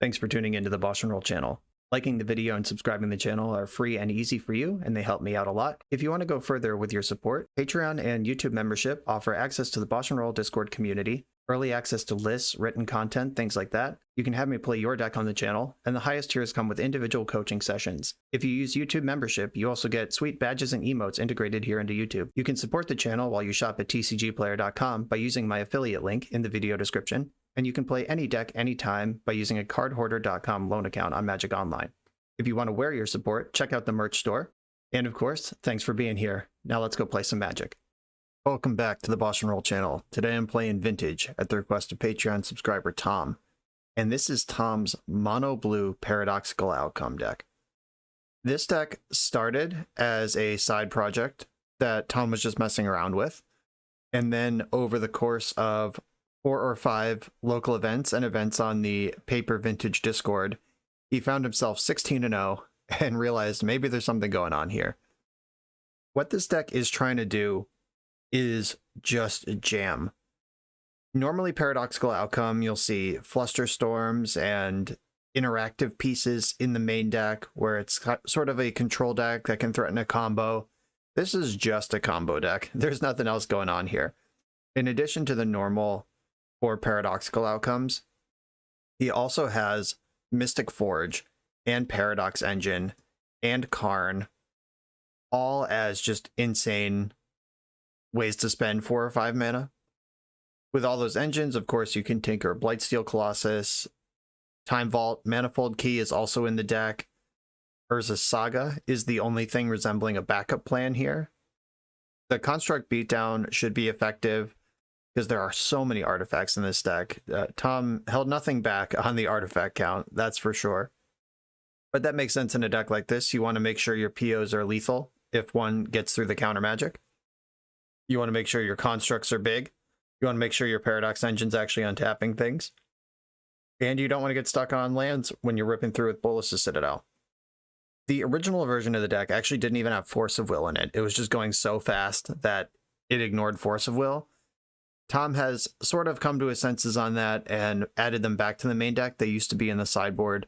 Thanks for tuning into the BoshNRoll channel. Liking the video and subscribing to the channel are free and easy for you, and they help me out a lot. If you want to go further with your support, Patreon and YouTube membership offer access to the BoshNRoll Discord community, early access to lists, written content, things like that. You can have me play your deck on the channel, and the highest tiers come with individual coaching sessions. If you use YouTube membership, you also get sweet badges and emotes integrated here into YouTube. You can support the channel while you shop at tcgplayer.com by using my affiliate link in the video description, and you can play any deck anytime by using a cardhoarder.com loan account on Magic Online. If you want to wear your support, check out the merch store. And of course, thanks for being here. Now let's go play some Magic. Welcome back to the BoshNRoll channel. Today I'm playing Vintage at the request of Patreon subscriber Tom. And this is Tom's mono blue Paradoxical outcome deck. This deck started as a side project that Tom was just messing around with. And then over the course of 4 or 5 local events and events on the Paper Vintage Discord, he found himself 16-0 and realized maybe there's something going on here. What this deck is trying to do is just jam. Normally, Paradoxical outcome, you'll see Flusterstorms and interactive pieces in the main deck where it's sort of a control deck that can threaten a combo. This is just a combo deck. There's nothing else going on here. In addition to the normal or Paradoxical outcomes, he also has Mystic Forge and Paradox Engine and Karn, all as just insane ways to spend 4 or 5 mana. With all those engines, of course, you can tinker Blightsteel Colossus, Time Vault, Manifold Key is also in the deck. Urza's Saga is the only thing resembling a backup plan here. The Construct Beatdown should be effective, because there are so many artifacts in this deck. Tom held nothing back on the artifact count, that's for sure. But that makes sense in a deck like this. You want to make sure your POs are lethal if one gets through the counter magic. You want to make sure your constructs are big. You want to make sure your Paradox Engine's actually untapping things. And you don't want to get stuck on lands when you're ripping through with Bolas's Citadel. The original version of the deck actually didn't even have Force of Will in it. It was just going so fast that it ignored Force of Will. Tom has sort of come to his senses on that and added them back to the main deck. They used to be in the sideboard.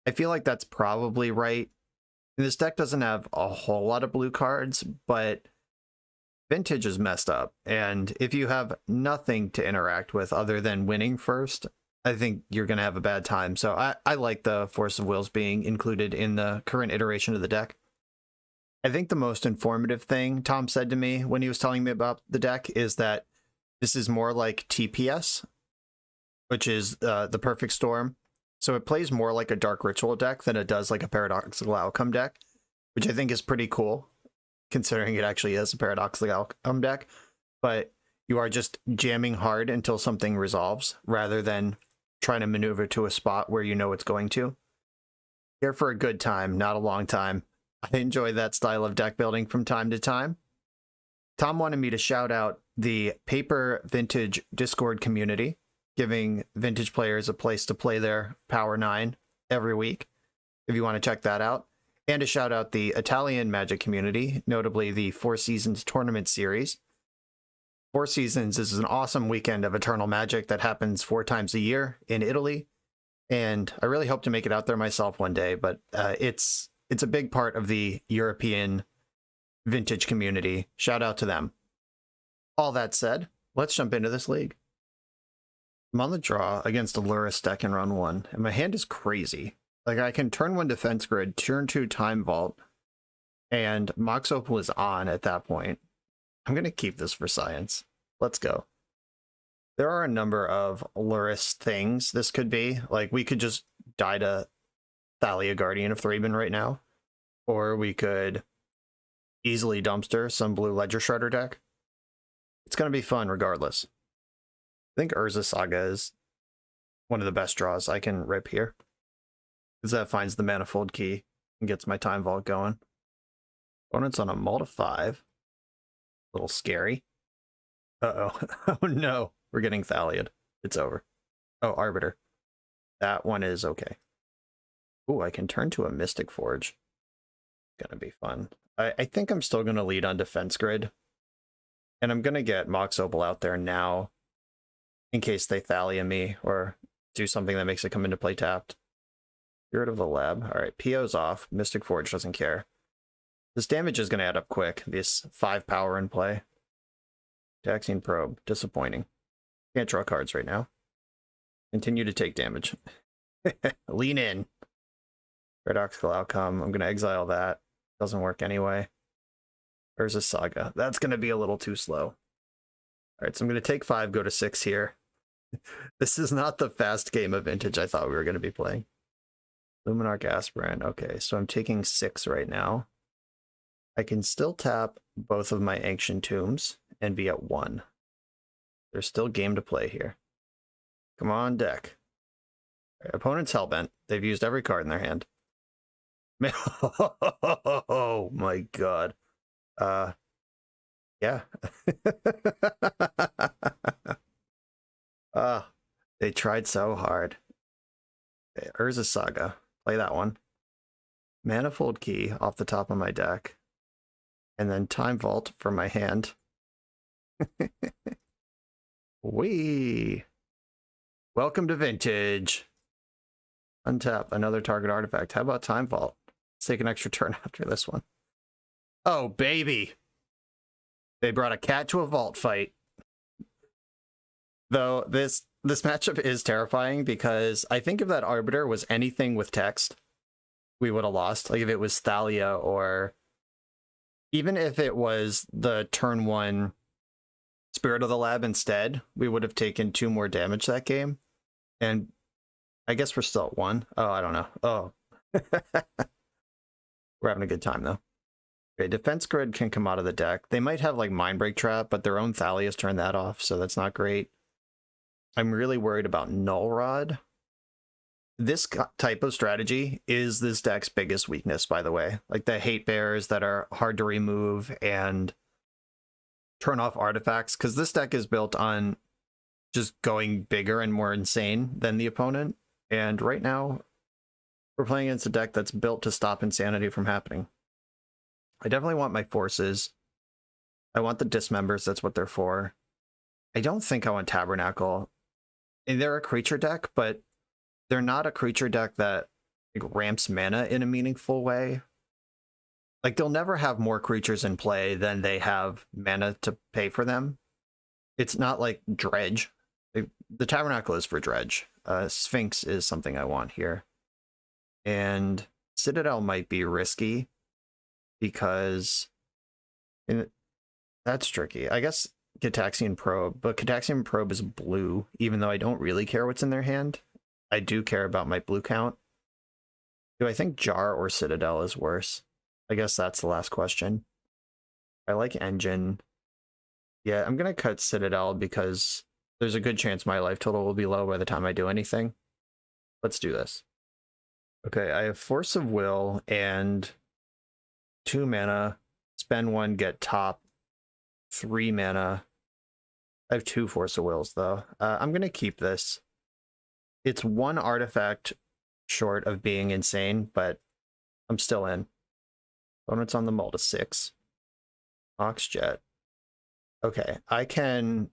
I feel like that's probably right. This deck doesn't have a whole lot of blue cards, but Vintage is messed up. And if you have nothing to interact with other than winning first, I think you're going to have a bad time. So I like the Force of Wills being included in the current iteration of the deck. I think the most informative thing Tom said to me when he was telling me about the deck is that this is more like TPS, which is the Perfect Storm. So it plays more like a Dark Ritual deck than it does like a Paradoxical outcome deck, which I think is pretty cool, considering it actually is a Paradoxical outcome deck. But you are just jamming hard until something resolves, rather than trying to maneuver to a spot where you know it's going to. Here for a good time, not a long time. I enjoy that style of deck building from time to time. Tom wanted me to shout out the Paper Vintage Discord community, giving Vintage players a place to play their Power 9 every week, if you want to check that out. And to shout out the Italian Magic community, notably the Four Seasons Tournament Series. Four Seasons is an awesome weekend of Eternal Magic that happens 4 times a year in Italy, and I really hope to make it out there myself one day, but it's a big part of the European Vintage community. Shout out to them. All that said, let's jump into this league. I'm on the draw against a Lurrus deck in run 1, and my hand is crazy. Like, I can turn 1 Defense Grid, turn 2 Time Vault, and Mox Opal is on at that point. I'm going to keep this for science. Let's go. There are a number of Lurrus things this could be. Like, we could just die to Thalia, Guardian of Thraben right now, or we could easily dumpster some blue Ledger Shredder deck. It's going to be fun regardless. I think Urza's Saga is one of the best draws I can rip here, because that finds the Manifold Key and gets my Time Vault going. Opponent's on a Multi 5. A little scary. Uh-oh. Oh no, we're getting Thalia'd. It's over. Oh, Arbiter. That one is okay. Ooh, I can turn to a Mystic Forge. Gonna be fun. I think I'm still gonna lead on Defense Grid. And I'm gonna get Mox Opal out there now in case they Thalia me or do something that makes it come into play tapped. Spirit of the Lab. All right, PO's off. Mystic Forge doesn't care. This damage is going to add up quick. This 5 power in play. Taxing Probe. Disappointing. Can't draw cards right now. Continue to take damage. Lean in. Paradoxical outcome. I'm going to exile that. Doesn't work anyway. There's a Saga. That's going to be a little too slow. All right, so I'm going to take 5, go to 6 here. This is not the fast game of Vintage I thought we were going to be playing. Luminarch Aspirant. Okay, so I'm taking 6 right now. I can still tap both of my Ancient Tombs and be at 1. There's still game to play here. Come on, deck. Right, opponent's Hellbent. They've used every card in their hand. Oh my god. Yeah. They tried so hard. Okay, Urza Saga. Play that one. Manifold Key off the top of my deck. And then Time Vault for my hand. Wee! Welcome to Vintage. Untap another target artifact. How about Time Vault? Let's take an extra turn after this one. Oh, baby! They brought a cat to a vault fight. Though this matchup is terrifying because I think if that Arbiter was anything with text, we would have lost. Like if it was Thalia, or even if it was the turn 1 Spirit of the Lab instead, we would have taken 2 more damage that game. And I guess we're still at 1. Oh, I don't know. Oh. We're having a good time though. Okay, Defense Grid can come out of the deck. They might have like Mindbreak Trap, but their own Thalia's turned that off, so that's not great. I'm really worried about Null Rod. This type of strategy is this deck's biggest weakness, by the way. Like the hate bears that are hard to remove and turn off artifacts, because this deck is built on just going bigger and more insane than the opponent. And right now, we're playing against a deck that's built to stop insanity from happening. I definitely want my forces. I want the dismembers, that's what they're for. I don't think I want Tabernacle. And they're a creature deck, but they're not a creature deck that like, ramps mana in a meaningful way. Like, they'll never have more creatures in play than they have mana to pay for them. It's not like Dredge. The Tabernacle is for Dredge. Sphinx is something I want here. And Citadel might be risky because that's tricky. I guess Cataxian Probe, but Cataxian Probe is blue, even though I don't really care what's in their hand. I do care about my blue count. Do I think Jar or Citadel is worse? I guess that's the last question. I like Engine. Yeah, I'm going to cut Citadel because there's a good chance my life total will be low by the time I do anything. Let's do this. Okay, I have Force of Will and 2 mana. Spend 1, get top. 3 mana. I have 2 Force of Wills, though. I'm going to keep this. It's 1 artifact short of being insane, but I'm still in. Opponent's on the mull to 6. Oxjet. Okay, I can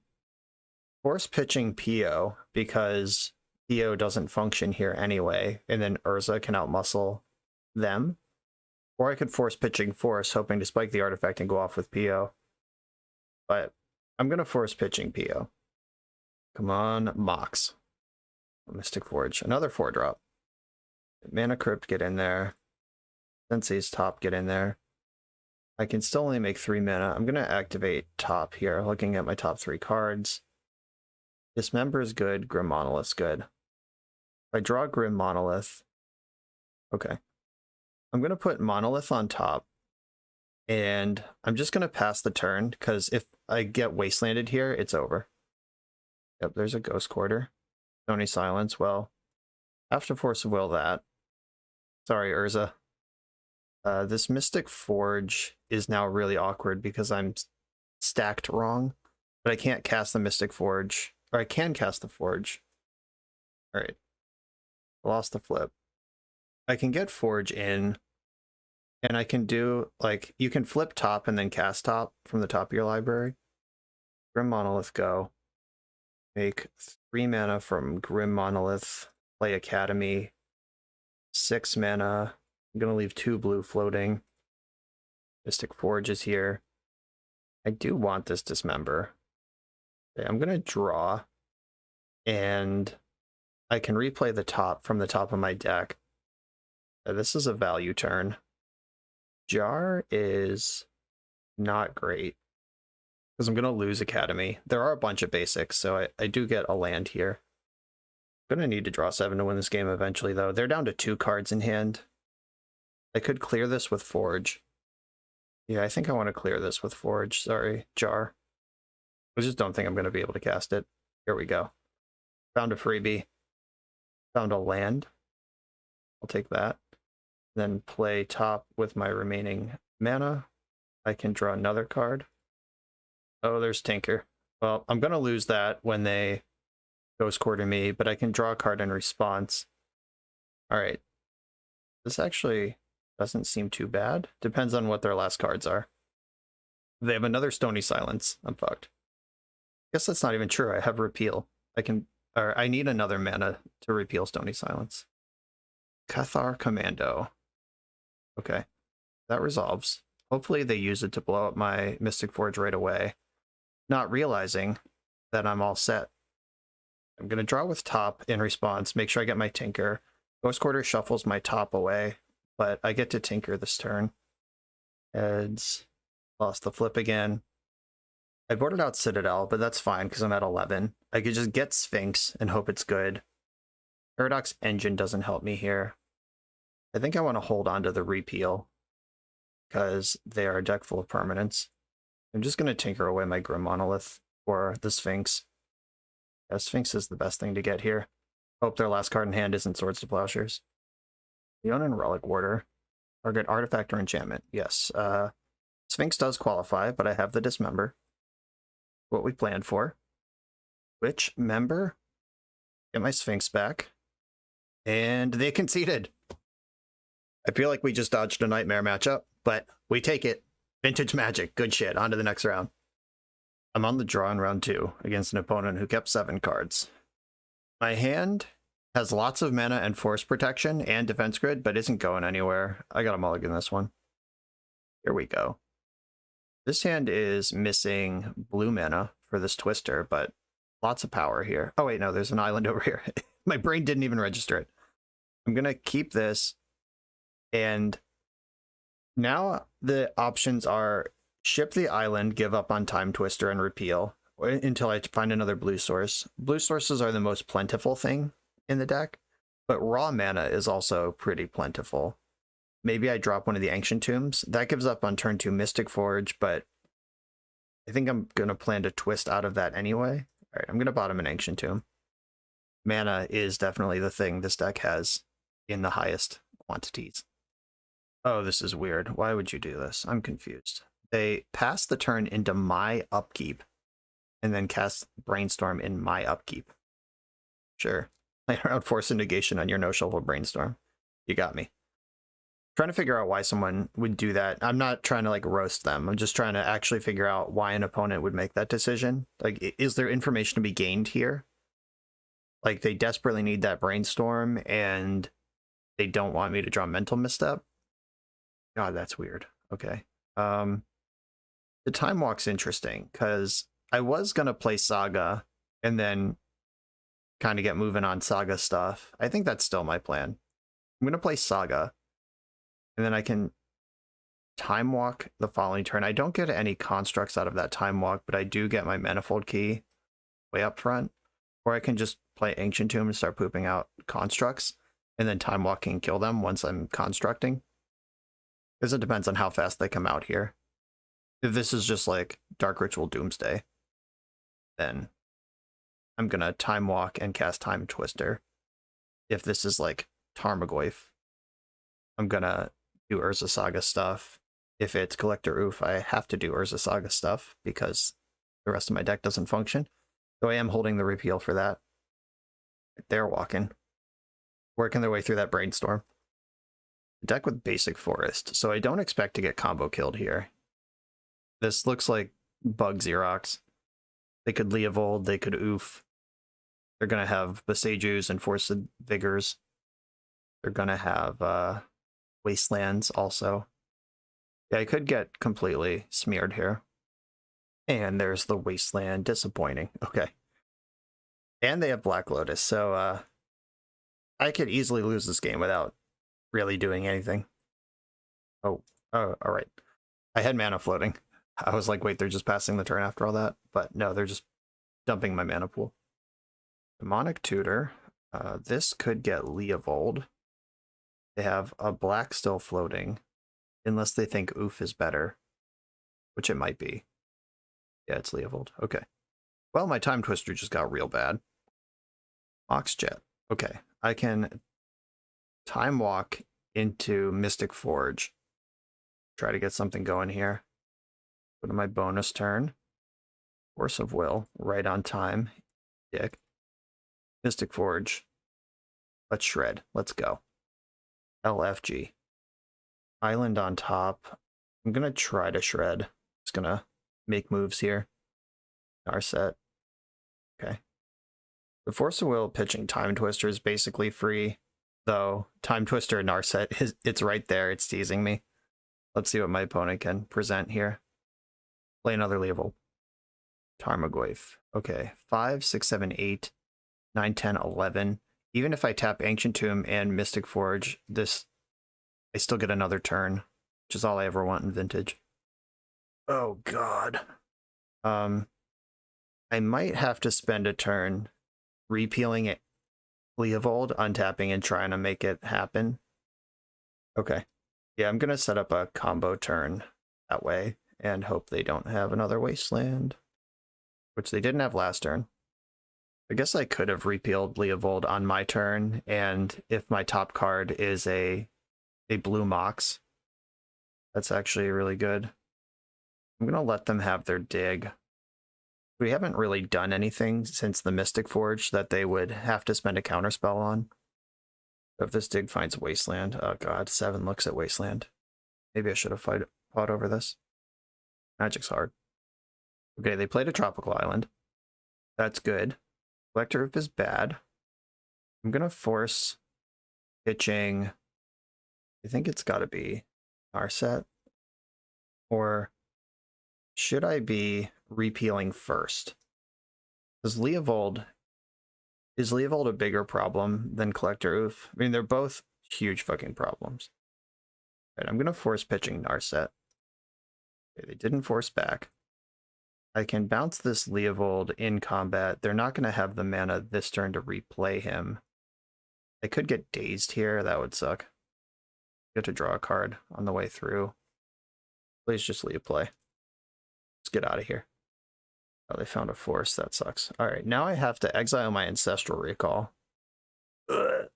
force pitching PO because PO doesn't function here anyway, and then Urza can outmuscle them. Or I could force pitching Force, hoping to spike the artifact and go off with PO. But I'm going to force pitching PO. Come on, Mox. Mystic Forge. Another 4-drop. Mana Crypt, get in there. Sensei's top, get in there. I can still only make 3 mana. I'm going to activate top here, looking at my top 3 cards. Dismember is good. Grim Monolith's good. If I draw Grim Monolith... Okay. I'm going to put Monolith on top. And I'm just going to pass the turn, because if I get Wastelanded here, it's over. Yep, there's a Ghost Quarter. Stony Silence. Well, I have to Force of Will that. Sorry, Urza. This Mystic Forge is now really awkward because I'm stacked wrong. But I can't cast the Mystic Forge. Or I can cast the Forge. Alright. Lost the flip. I can get Forge in. And I can do, like, you can flip top and then cast top from the top of your library. Grim Monolith, go. Make 3 mana from Grim Monolith, play Academy, 6 mana. I'm gonna leave 2 blue floating. Mystic Forge is here. I do want this Dismember. Okay, I'm gonna draw, and I can replay the top from the top of my deck. This is a value turn. Jar is not great, because I'm gonna lose Academy. There are a bunch of basics, so I do get a land here. I'm gonna need to draw 7 to win this game eventually, though. They're down to 2 cards in hand. I could clear this with Forge. Yeah, I think I want to clear this with Forge. Sorry, Jar. I just don't think I'm going to be able to cast it. Here we go. Found a freebie. Found a land. I'll take that. Then play top with my remaining mana. I can draw another card. Oh, there's Tinker. Well, I'm going to lose that when they Ghost Quarter me, but I can draw a card in response. All right. This actually doesn't seem too bad. Depends on what their last cards are. They have another Stony Silence. I'm fucked. Guess that's not even true. I have Repeal. I need another mana to repeal Stony Silence. Cathar Commando. Okay. That resolves. Hopefully they use it to blow up my Mystic Forge right away. Not realizing that I'm all set. I'm going to draw with top in response. Make sure I get my Tinker. Ghost Quarter shuffles my top away, but I get to Tinker this turn. Heads. Lost the flip again. I boarded out Citadel, but that's fine because I'm at 11. I could just get Sphinx and hope it's good. Paradox Engine doesn't help me here. I think I want to hold on to the Repeal because they are a deck full of permanents. I'm just going to tinker away my Grim Monolith or the Sphinx. Yeah, Sphinx is the best thing to get here. Hope their last card in hand isn't Swords to Plowshares. Leonin Relic Warder. Target artifact or enchantment. Yes. Sphinx does qualify, but I have the Dismember. What we planned for. Which member? Get my Sphinx back. And they conceded. I feel like we just dodged a nightmare matchup, but we take it. Vintage Magic. Good shit. On to the next round. I'm on the draw in round 2 against an opponent who kept 7 cards. My hand has lots of mana and force protection and defense grid, but isn't going anywhere. I got a mulligan this one. Here we go. This hand is missing blue mana for this Twister, but lots of power here. Oh wait, no, there's an island over here. My brain didn't even register it. I'm going to keep this, and now the options are ship the island, give up on Time Twister, and repeal until I find another blue source. Blue sources are the most plentiful thing in the deck, but raw mana is also pretty plentiful. Maybe I drop one of the Ancient Tombs. That gives up on turn 2 Mystic Forge, but I think I'm going to plan to twist out of that anyway. All right, I'm going to bottom an Ancient Tomb. Mana is definitely the thing this deck has in the highest quantities. Oh, this is weird. Why would you do this? I'm confused. They pass the turn into my upkeep and then cast Brainstorm in my upkeep. Sure. Play around Force and Negation on your no-shuffle Brainstorm. You got me. Trying to figure out why someone would do that. I'm not trying to like roast them. I'm just trying to actually figure out why an opponent would make that decision. Like, is there information to be gained here? Like, they desperately need that Brainstorm and they don't want me to draw Mental Misstep. God, that's weird. Okay. The Time Walk's interesting because I was going to play Saga and then kind of get moving on Saga stuff. I think that's still my plan. I'm going to play Saga. And then I can Time Walk the following turn. I don't get any constructs out of that Time Walk, but I do get my Manifold Key way up front. Or I can just play Ancient Tomb and start pooping out constructs, and then Time Walking and kill them once I'm constructing. Because it depends on how fast they come out here. If this is just like Dark Ritual Doomsday, then I'm going to Time Walk and cast Time Twister. If this is like Tarmogoyf, I'm going to do Urza Saga stuff. If it's Collector Oof, I have to do Urza Saga stuff because the rest of my deck doesn't function. So I am holding the repeal for that. They're walking. Working their way through that Brainstorm. Deck with basic forest, so I don't expect to get combo killed here. This looks like Bug Xerox. They could Leovold, they could Oof. They're going to have Besejus and Forced Vigors. They're going to have Wastelands also. Yeah, I could get completely smeared here. And there's the Wasteland. Disappointing. Okay. And they have Black Lotus, so I could easily lose this game without really doing anything. Oh, all right. I had mana floating. I was like, wait, they're just passing the turn after all that? But no, they're just dumping my mana pool. Demonic Tutor. This could get Leovold. They have a black still floating, unless they think Oof is better, which it might be. Yeah, it's Leovold. Okay. Well, my Time Twister just got real bad. Oxjet. Okay, I can Time Walk into Mystic Forge. Try to get something going here. Go to my bonus turn. Force of Will, right on time. Dick. Mystic Forge. Let's shred. Let's go. LFG. Island on top. I'm going to try to shred. Just going to make moves here. Narset. Okay. The Force of Will pitching Time Twister is basically free, though Time Twister and Narset, it's right there. It's teasing me. Let's see what my opponent can present here. Play another Leovold. Tarmogoyf. Okay, 5, 6, 7, 8, 9, 10, 11. Even if I tap Ancient Tomb and Mystic Forge, I still get another turn, which is all I ever want in Vintage. Oh, God. I might have to spend a turn repealing it, Leovold, untapping, and trying to make it happen. Okay. Yeah, I'm going to set up a combo turn that way and hope they don't have another Wasteland, which they didn't have last turn. I guess I could have repealed Leovold on my turn, and if my top card is a blue Mox, that's actually really good. I'm going to let them have their dig. We haven't really done anything since the Mystic Forge that they would have to spend a counterspell on. So if this dig finds Wasteland, oh god, 7 looks at Wasteland. Maybe I should have fought over this. Magic's hard. Okay, they played a Tropical Island. That's good. Collector Roof is bad. I'm going to force pitching. I think it's got to be Narset. Or should I be repealing first? Is Leovold a bigger problem than Collector Oof? I mean, they're both huge fucking problems. All right, I'm going to force pitching Narset. Okay, they didn't force back. I can bounce this Leovold in combat. They're not going to have the mana this turn to replay him. I could get dazed here. That would suck. Get to draw a card on the way through. Please just leave play. Let's get out of here. Oh, they found a force. That sucks. All right, now I have to exile my Ancestral Recall. Ugh.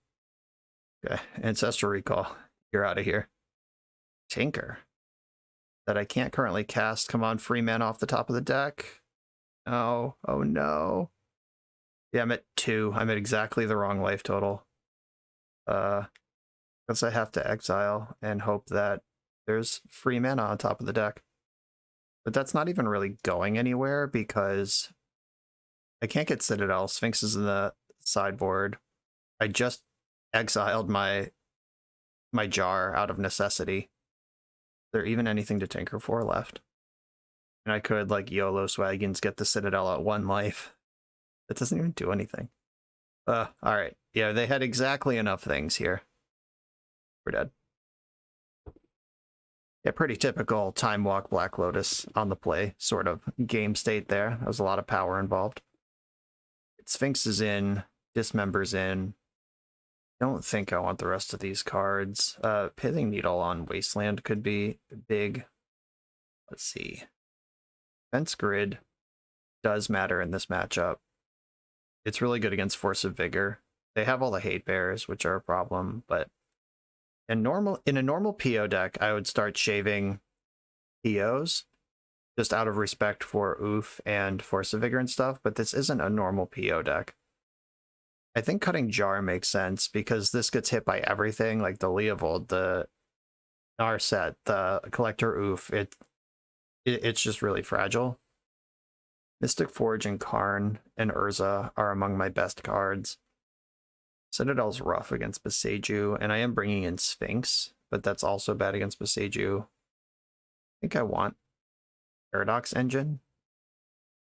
Okay, Ancestral Recall. You're out of here. Tinker. That I can't currently cast. Come on, free mana off the top of the deck. Oh no. Yeah, I'm at 2. I'm at exactly the wrong life total. Guess I have to exile and hope that there's free mana on top of the deck. But that's not even really going anywhere because I can't get Citadel. Sphinx is in the sideboard. I just exiled my jar out of necessity. Is there even anything to tinker for left? And I could, like, YOLO Swaggins, get the Citadel at 1 life. That doesn't even do anything. Alright. Yeah, they had exactly enough things here. We're dead. Yeah, pretty typical Time Walk Black Lotus on the play sort of game state there. There was a lot of power involved. Sphinx is in, Dismember's in. Don't think I want the rest of these cards. Pithing Needle on Wasteland could be big. Let's see. Fence Grid does matter in this matchup. It's really good against Force of Vigor. They have all the Hate Bears, which are a problem, but in a normal PO deck, I would start shaving POs just out of respect for Oof and Force of Vigor and stuff, but this isn't a normal PO deck. I think cutting Jar makes sense because this gets hit by everything, like the Leovold, the Narset, the Collector Oof. It's just really fragile. Mystic Forge and Karn and Urza are among my best cards. Citadel's rough against Boseiju, and I am bringing in Sphinx, but that's also bad against Boseiju. I think I want Paradox Engine.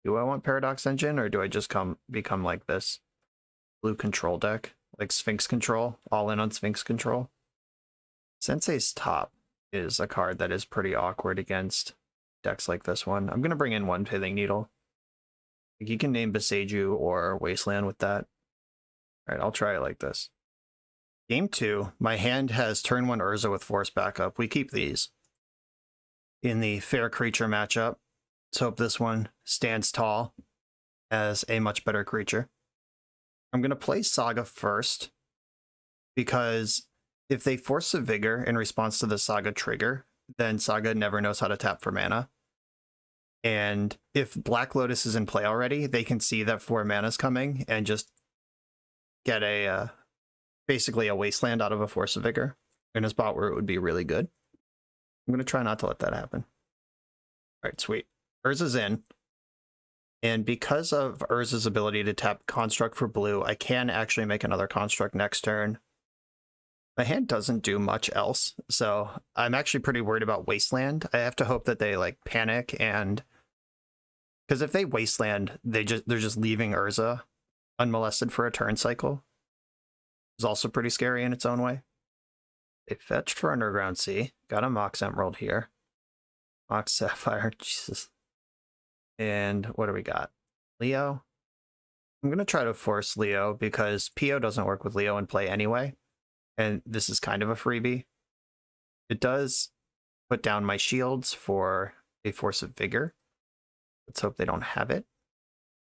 Do I want Paradox Engine, or do I just become like this blue control deck? Like Sphinx control, all in on Sphinx control? Sensei's Top is a card that is pretty awkward against decks like this one. I'm going to bring in one Pithing Needle. You can name Boseiju or Wasteland with that. All right, I'll try it like this. Game 2, my hand has turn 1 Urza with Force backup. We keep these. In the Fair Creature matchup, let's hope this one stands tall as a much better creature. I'm going to play Saga first, because if they force a Vigor in response to the Saga trigger, then Saga never knows how to tap for mana. And if Black Lotus is in play already, they can see that 4 mana is coming and just get a basically a Wasteland out of a Force of Vigor in a spot where it would be really good. I'm going to try not to let that happen. All right, sweet. Urza's in. And because of Urza's ability to tap Construct for blue, I can actually make another Construct next turn. My hand doesn't do much else, so I'm actually pretty worried about Wasteland. I have to hope that they like panic, and because if they Wasteland, they're just leaving Urza unmolested for a turn cycle. It's also pretty scary in its own way. They fetched for Underground Sea. Got a Mox Emerald here. Mox Sapphire, Jesus. And what do we got? Leo? I'm going to try to force Leo because PO doesn't work with Leo in play anyway. And this is kind of a freebie. It does put down my shields for a Force of Vigor. Let's hope they don't have it.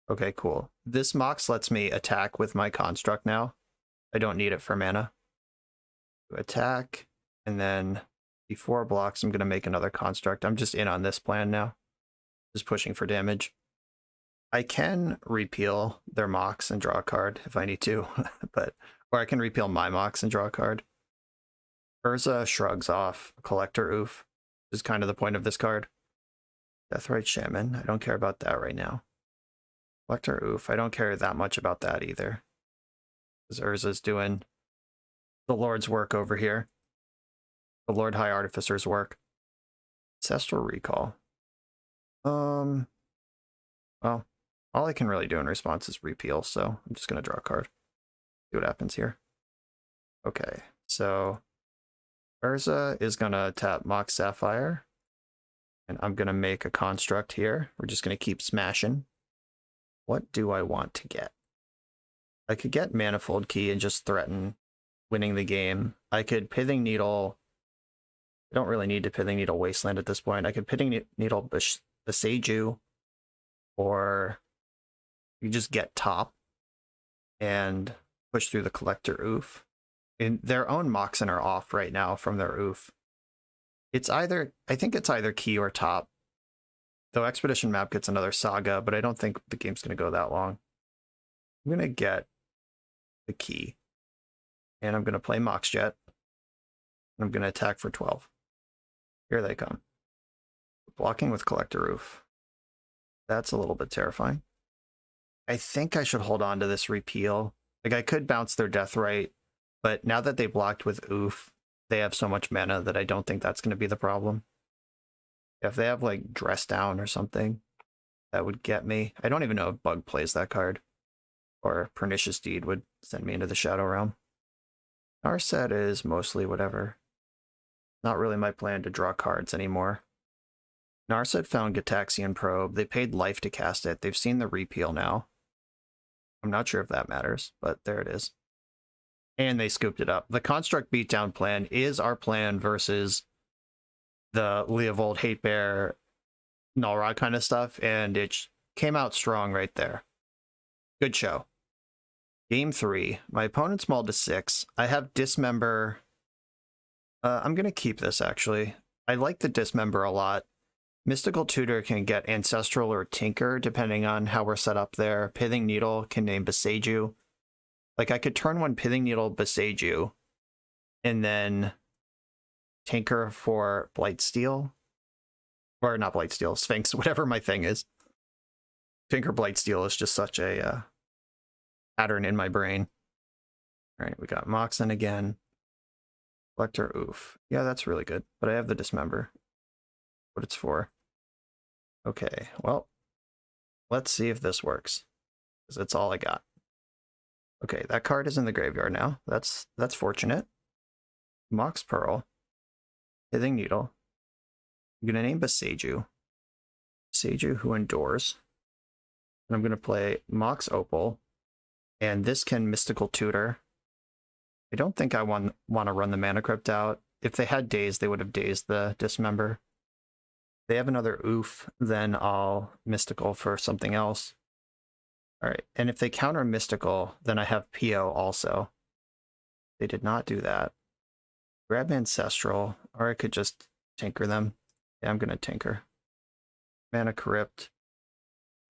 Okay, cool. This Mox lets me attack with my Construct now. I don't need it for mana. Attack, and then before blocks, I'm going to make another Construct. I'm just in on this plan now. Just pushing for damage. I can repeal their Mox and draw a card if I need to, or I can repeal my Mox and draw a card. Urza shrugs off Collector Oof, which is kind of the point of this card. Deathrite Shaman, I don't care about that right now. Collector Oof, I don't care that much about that either. Because Urza's doing the Lord's work over here. The Lord High Artificer's work. Ancestral Recall. Well, all I can really do in response is repeal, so I'm just going to draw a card. See what happens here. Okay, so Urza is going to tap Mox Sapphire, and I'm going to make a Construct here. We're just going to keep smashing. What do I want to get? I could get Manifold Key and just threaten winning the game. I could Pithing Needle. I don't really need to Pithing Needle Wasteland at this point. I could Pithing Needle Boseiju, or you just get top and push through the Collector Oof. And their own Moxen are off right now from their Oof. It's either, I think it's either key or top. Though Expedition Map gets another Saga, but I don't think the game's going to go that long. I'm going to get the key. And I'm going to play Mox Jet. And I'm going to attack for 12. Here they come. Blocking with Collector Roof. That's a little bit terrifying. I think I should hold on to this repeal. Like, I could bounce their Deathrite, but now that they blocked with Oof, they have so much mana that I don't think that's going to be the problem. If they have, like, Dress Down or something, that would get me. I don't even know if Bug plays that card. Or Pernicious Deed would send me into the Shadow Realm. Narset is mostly whatever. Not really my plan to draw cards anymore. Narset found Gataxian Probe. They paid life to cast it. They've seen the repeal now. I'm not sure if that matters, but there it is. And they scooped it up. The Construct Beatdown plan is our plan versus the Leovold Hate Bear Null-Rod kind of stuff, and it came out strong right there. Good show. Game 3. My opponent's mauled to 6. I have Dismember. I'm going to keep this, actually. I like the Dismember a lot. Mystical Tutor can get Ancestral or Tinker, depending on how we're set up there. Pithing Needle can name Boseiju. Like, I could turn one Pithing Needle Boseiju, and then Tinker for Blightsteel. Or not Blightsteel, Sphinx, whatever my thing is. Tinker Blightsteel is just such a pattern in my brain. All right, we got Moxen again. Collector, oof. Yeah, that's really good. But I have the Dismember. What it's for. Okay, well, let's see if this works. Because it's all I got. Okay, that card is in the graveyard now. That's fortunate. Mox Pearl. Hithing Needle. I'm going to name Boseiju. Boseiju Who Endures. And I'm going to play Mox Opal. And this can Mystical Tutor. I don't think I want to run the Mana Crypt out. If they had Daze, they would have dazed the Dismember. If they have another Oof, then I'll Mystical for something else. Alright, and if they counter Mystical, then I have PO also. They did not do that. Grab Ancestral, or I could just tinker them. Yeah, I'm going to tinker. Mana Crypt.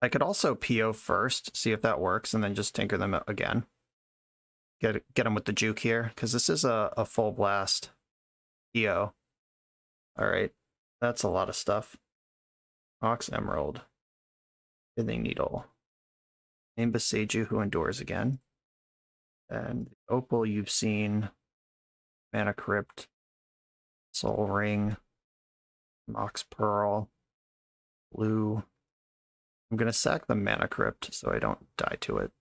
I could also PO first, see if that works, and then just tinker them again. Get them with the juke here, because this is a full blast PO. Alright, that's a lot of stuff. Mox Emerald. Hithing Needle. Name Boseiju Who Endures again. And Opal you've seen. Mana Crypt. Soul Ring. Mox Pearl. Blue. I'm going to sack the Mana Crypt so I don't die to it.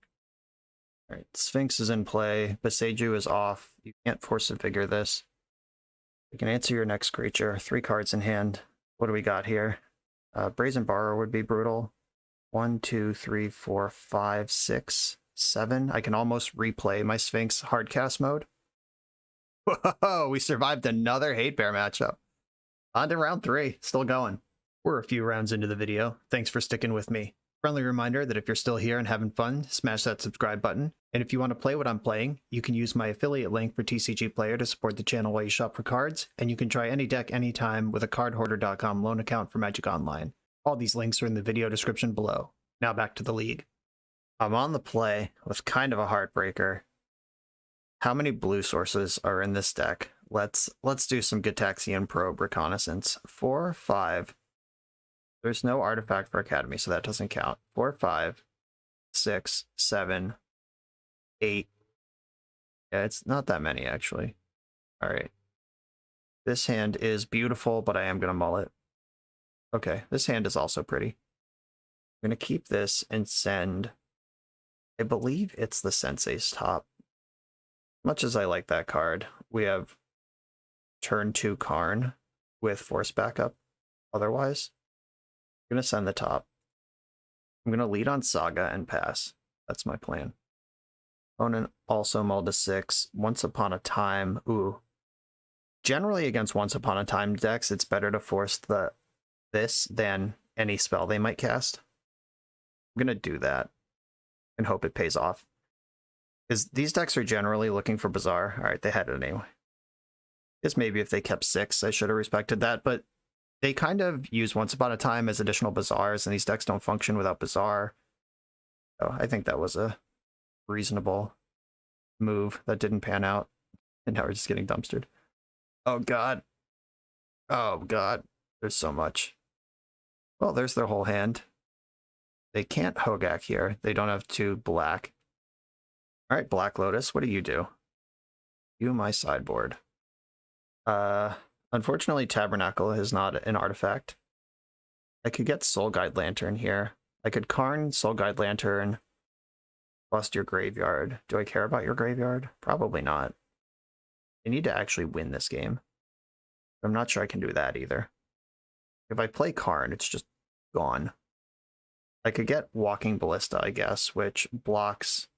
Alright, Sphinx is in play. Boseiju is off. You can't force a Vigor this. You can answer your next creature. 3 cards in hand. What do we got here? Brazen Borrower would be brutal. 1, 2, 3, 4, 5, 6, 7. I can almost replay my Sphinx hardcast mode. Whoa, we survived another Hate Bear matchup. On to round 3, still going. We're a few rounds into the video. Thanks for sticking with me. Friendly reminder that if you're still here and having fun, smash that subscribe button. And if you want to play what I'm playing, you can use my affiliate link for TCG Player to support the channel while you shop for cards, and you can try any deck anytime with a cardhoarder.com loan account for Magic Online. All these links are in the video description below. Now back to the league. I'm on the play with kind of a heartbreaker. How many blue sources are in this deck? Let's do some Gitaxian Probe Reconnaissance. 4, 5. There's no artifact for Academy, so that doesn't count. 4, 5, 6, 7, 8. Yeah, it's not that many, actually. All right. This hand is beautiful, but I am going to mull it. Okay, this hand is also pretty. I'm going to keep this and send... I believe it's the Sensei's Top. Much as I like that card, we have turn 2 Karn with Force Backup otherwise. I'm going to send the top. I'm going to lead on Saga and pass. That's my plan. Opponent also mulled to 6. Once Upon a Time. Ooh. Generally against Once Upon a Time decks, it's better to force this than any spell they might cast. I'm going to do that and hope it pays off. Because these decks are generally looking for Bazaar. Alright, they had it anyway. I guess maybe if they kept 6, I should have respected that, but they kind of use Once Upon a Time as additional Bazaars, and these decks don't function without Bazaar. So I think that was a reasonable move that didn't pan out. And now we're just getting dumpstered. Oh god. Oh god. There's so much. Well, there's their whole hand. They can't Hogak here. They don't have 2 black. Alright, Black Lotus, what do you do? You my sideboard. Unfortunately, Tabernacle is not an artifact. I could get Soul Guide Lantern here. I could Karn, Soul Guide Lantern, bust your graveyard. Do I care about your graveyard? Probably not. I need to actually win this game. I'm not sure I can do that either. If I play Karn, it's just gone. I could get Walking Ballista, I guess, which blocks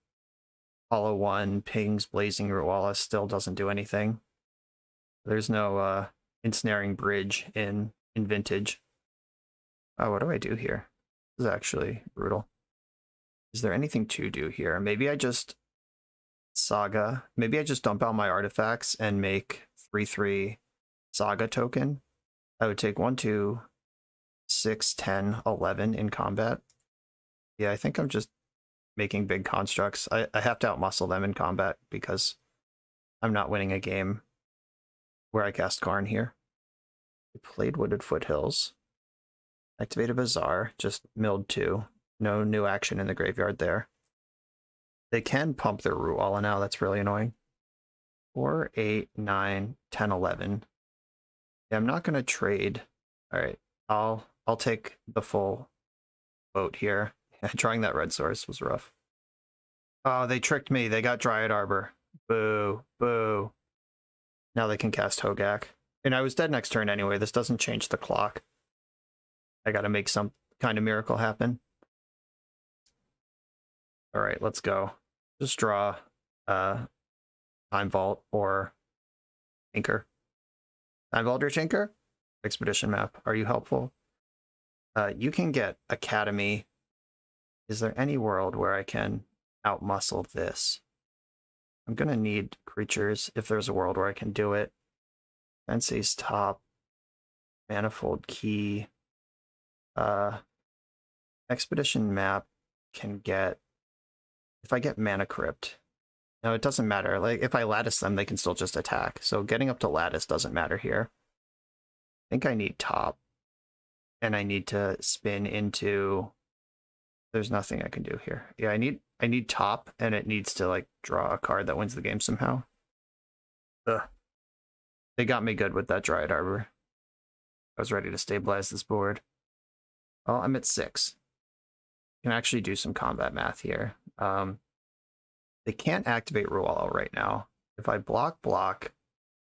Hollow 1, pings Blazing Root still doesn't do anything. There's no Ensnaring Bridge in Vintage. Oh, what do I do here? This is actually brutal. Is there anything to do here? Maybe I just Saga. Maybe I just dump out my artifacts and make 3/3 Saga token. I would take 1, 2, 6, 10, 11 in combat. Yeah, I think I'm just making big constructs. I have to outmuscle them in combat because I'm not winning a game where I cast Karn here. We played Wooded Foothills. Activate a Bazaar, just milled 2. No new action in the graveyard there. They can pump their root walla now. That's really annoying. 4, 8, 9, 10, 11. Yeah, I'm not gonna trade. All right, I'll take the full boat here. Yeah, drawing that red source was rough. Oh, they tricked me. They got Dryad Arbor. Boo, boo. Now they can cast Hogak. And I was dead next turn anyway. This doesn't change the clock. I gotta make some kind of miracle happen. All right, let's go. Just draw Time Vault or Tinker. Time Vault or Tinker? Expedition map. Are you helpful? You can get Academy. Is there any world where I can outmuscle this? I'm gonna need creatures if there's a world where I can do it. Sensei's Top, Manifold Key, Expedition map can get, if I get Mana Crypt. No, it doesn't matter. Like if I lattice them, they can still just attack. So getting up to lattice doesn't matter here. I think I need top, and I need to spin into. There's nothing I can do here. Yeah, I need top, and it needs to like draw a card that wins the game somehow. Ugh. They got me good with that Dryad Arbor. I was ready to stabilize this board. Well, I'm at 6. Can actually do some combat math here. They can't activate Rualo right now. If I block, well,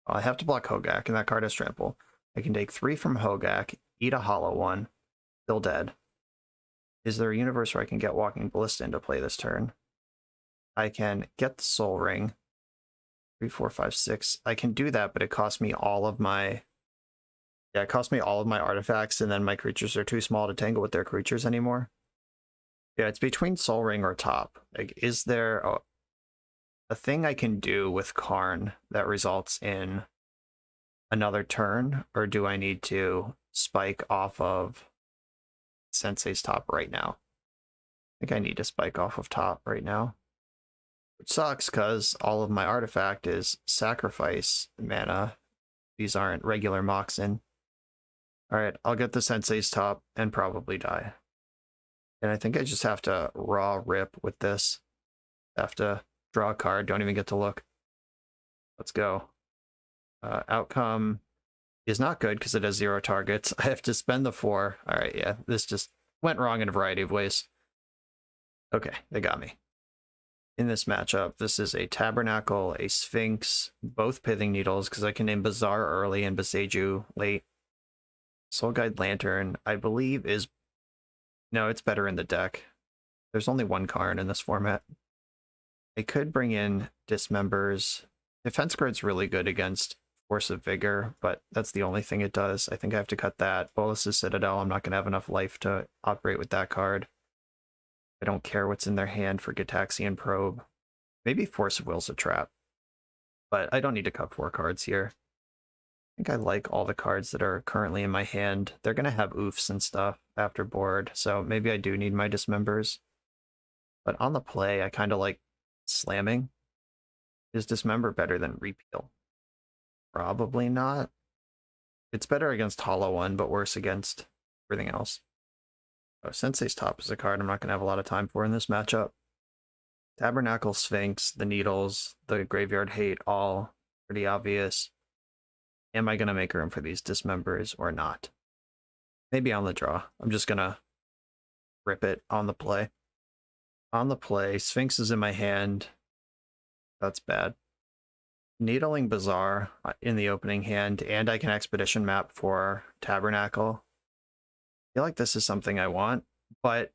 I have to block Hogak, and that card has trample. I can take 3 from Hogak, eat a hollow one, still dead. Is there a universe where I can get Walking Ballista into play this turn? I can get the Soul Ring. 3, 4, 5, 6. I can do that, but it costs me all of my... Yeah, it costs me all of my artifacts, and then my creatures are too small to tangle with their creatures anymore. Yeah, it's between Soul Ring or top. Like, is there a thing I can do with Karn that results in another turn, or do I need to spike off of Sensei's Top right now? I think I need to spike off of top right now. Which sucks, because all of my artifact is sacrifice mana. These aren't regular Moxen. Alright, I'll get the Sensei's Top and probably die. And I think I just have to raw rip with this. Have to draw a card, don't even get to look. Let's go. Outcome is not good because it has 0 targets. I have to spend the 4. Alright, yeah, this just went wrong in a variety of ways. Okay, they got me. In this matchup, this is a Tabernacle, a Sphinx, both Pithing Needles, because I can name Bazaar early and Beseju late. Soul Guide Lantern, I believe, is... No, it's better in the deck. There's only one Karn in this format. I could bring in Dismembers. Defense Grid's really good against Force of Vigor, but that's the only thing it does. I think I have to cut that. Bolus's Citadel, I'm not going to have enough life to operate with that card. I don't care what's in their hand for Gitaxian Probe. Maybe Force of Will's a trap. But I don't need to cut 4 cards here. I think I like all the cards that are currently in my hand. They're going to have oofs and stuff after board, so maybe I do need my Dismembers. But on the play, I kind of like slamming. Is Dismember better than Repeal? Probably not. It's better against Hollow One, but worse against everything else. Oh, Sensei's Top is a card I'm not going to have a lot of time for in this matchup. Tabernacle, Sphinx, the Needles, the Graveyard Hate, all pretty obvious. Am I going to make room for these Dismembers or not? Maybe on the draw. I'm just going to rip it on the play. On the play, Sphinx is in my hand. That's bad. Needling Bazaar in the opening hand, and I can Expedition map for Tabernacle. I feel like this is something I want, but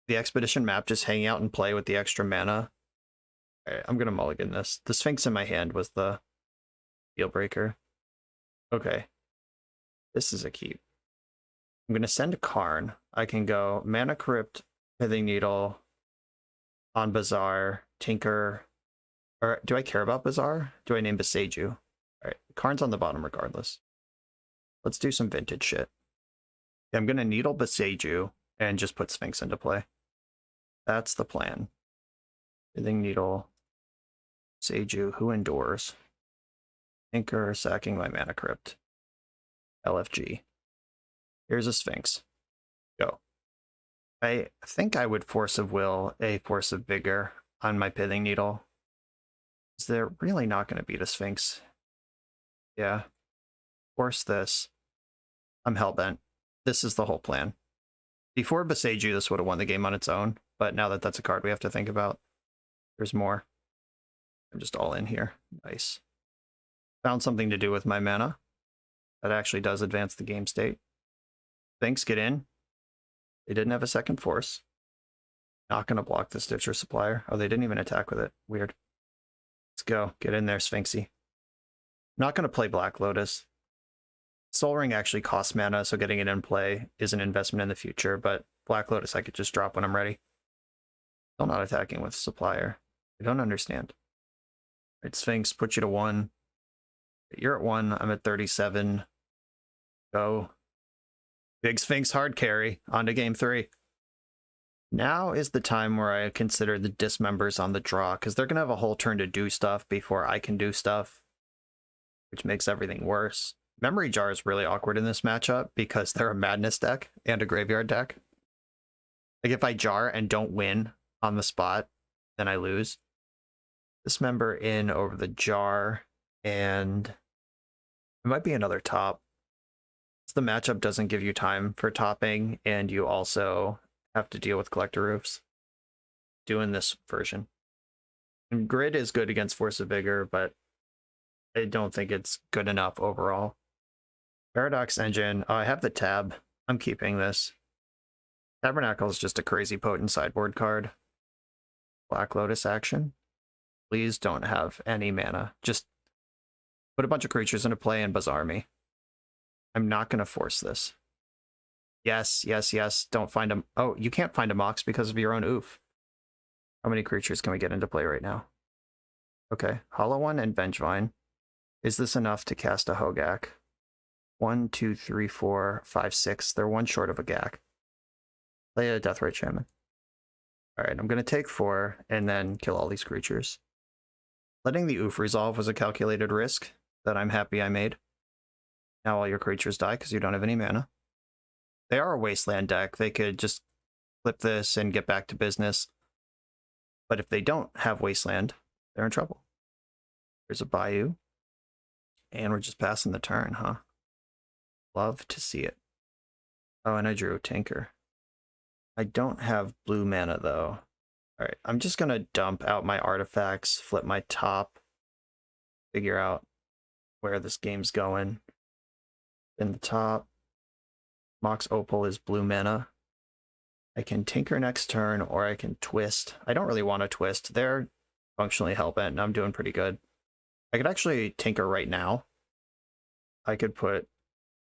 the Expedition map just hanging out and play with the extra mana. All right, I'm going to mulligan this. The Sphinx in my hand was the deal breaker. Okay. This is a keep. I'm going to send Karn. I can go Mana Crypt, Pithing Needle, on Bazaar, Tinker. Or do I care about Bazaar? Do I name Beseju? All right, Karn's on the bottom regardless. Let's do some vintage shit. I'm going to Needle Beseju and just put Sphinx into play. That's the plan. Pithing Needle, Beseju, who endures? Tinker, sacking my Mana Crypt. LFG. Here's a Sphinx. Go. I think I would Force of Will a Force of Vigor on my Pithing Needle. They're really not going to beat a Sphinx. Yeah. Force this. I'm hellbent. This is the whole plan. Before Beseiju, this would have won the game on its own, but now that that's a card we have to think about, there's more. I'm just all in here. Nice. Found something to do with my mana. That actually does advance the game state. Sphinx, get in. They didn't have a second force. Not going to block the Stitcher Supplier. Oh, they didn't even attack with it. Weird. Let's go. Get in there, Sphinxy. Not going to play Black Lotus. Soul Ring actually costs mana, so getting it in play is an investment in the future, but Black Lotus I could just drop when I'm ready. Still not attacking with Supplier. I don't understand. Right, Sphinx, put you to 1. You're at 1, I'm at 37. Go. Big Sphinx hard carry. On to game 3. Now is the time where I consider the dismembers on the draw, because they're going to have a whole turn to do stuff before I can do stuff, which makes everything worse. Memory Jar is really awkward in this matchup because they're a Madness deck and a Graveyard deck. Like, if I jar and don't win on the spot, then I lose. Dismember in over the jar, and it might be another top. The matchup doesn't give you time for topping, and you also have to deal with Collector Roofs. Doing this version. And Grid is good against Force of Vigor, but I don't think it's good enough overall. Paradox Engine. Oh, I have the tab. I'm keeping this. Tabernacle is just a crazy potent sideboard card. Black Lotus action. Please don't have any mana. Just put a bunch of creatures into play and bazaar me. I'm not going to force this. Yes, yes, yes. Don't find them. Oh, you can't find a Mox because of your own oof. How many creatures can we get into play right now? Okay, Hollow One and Vengevine. Is this enough to cast a Hogak? 1, 2, 3, 4, 5, 6. They're one short of a Gak. Play a Deathrite Shaman. Alright, I'm going to take 4 and then kill all these creatures. Letting the oof resolve was a calculated risk that I'm happy I made. Now all your creatures die because you don't have any mana. They are a Wasteland deck. They could just flip this and get back to business. But if they don't have Wasteland, they're in trouble. There's a Bayou. And we're just passing the turn, huh? Love to see it. Oh, and I drew a Tinker. I don't have blue mana, though. Alright, I'm just going to dump out my artifacts, flip my top, figure out where this game's going. In the top, Mox Opal is blue mana. I can Tinker next turn, or I can Twist. I don't really want to Twist. They're functionally hellbent, and I'm doing pretty good. I could actually Tinker right now. I could put...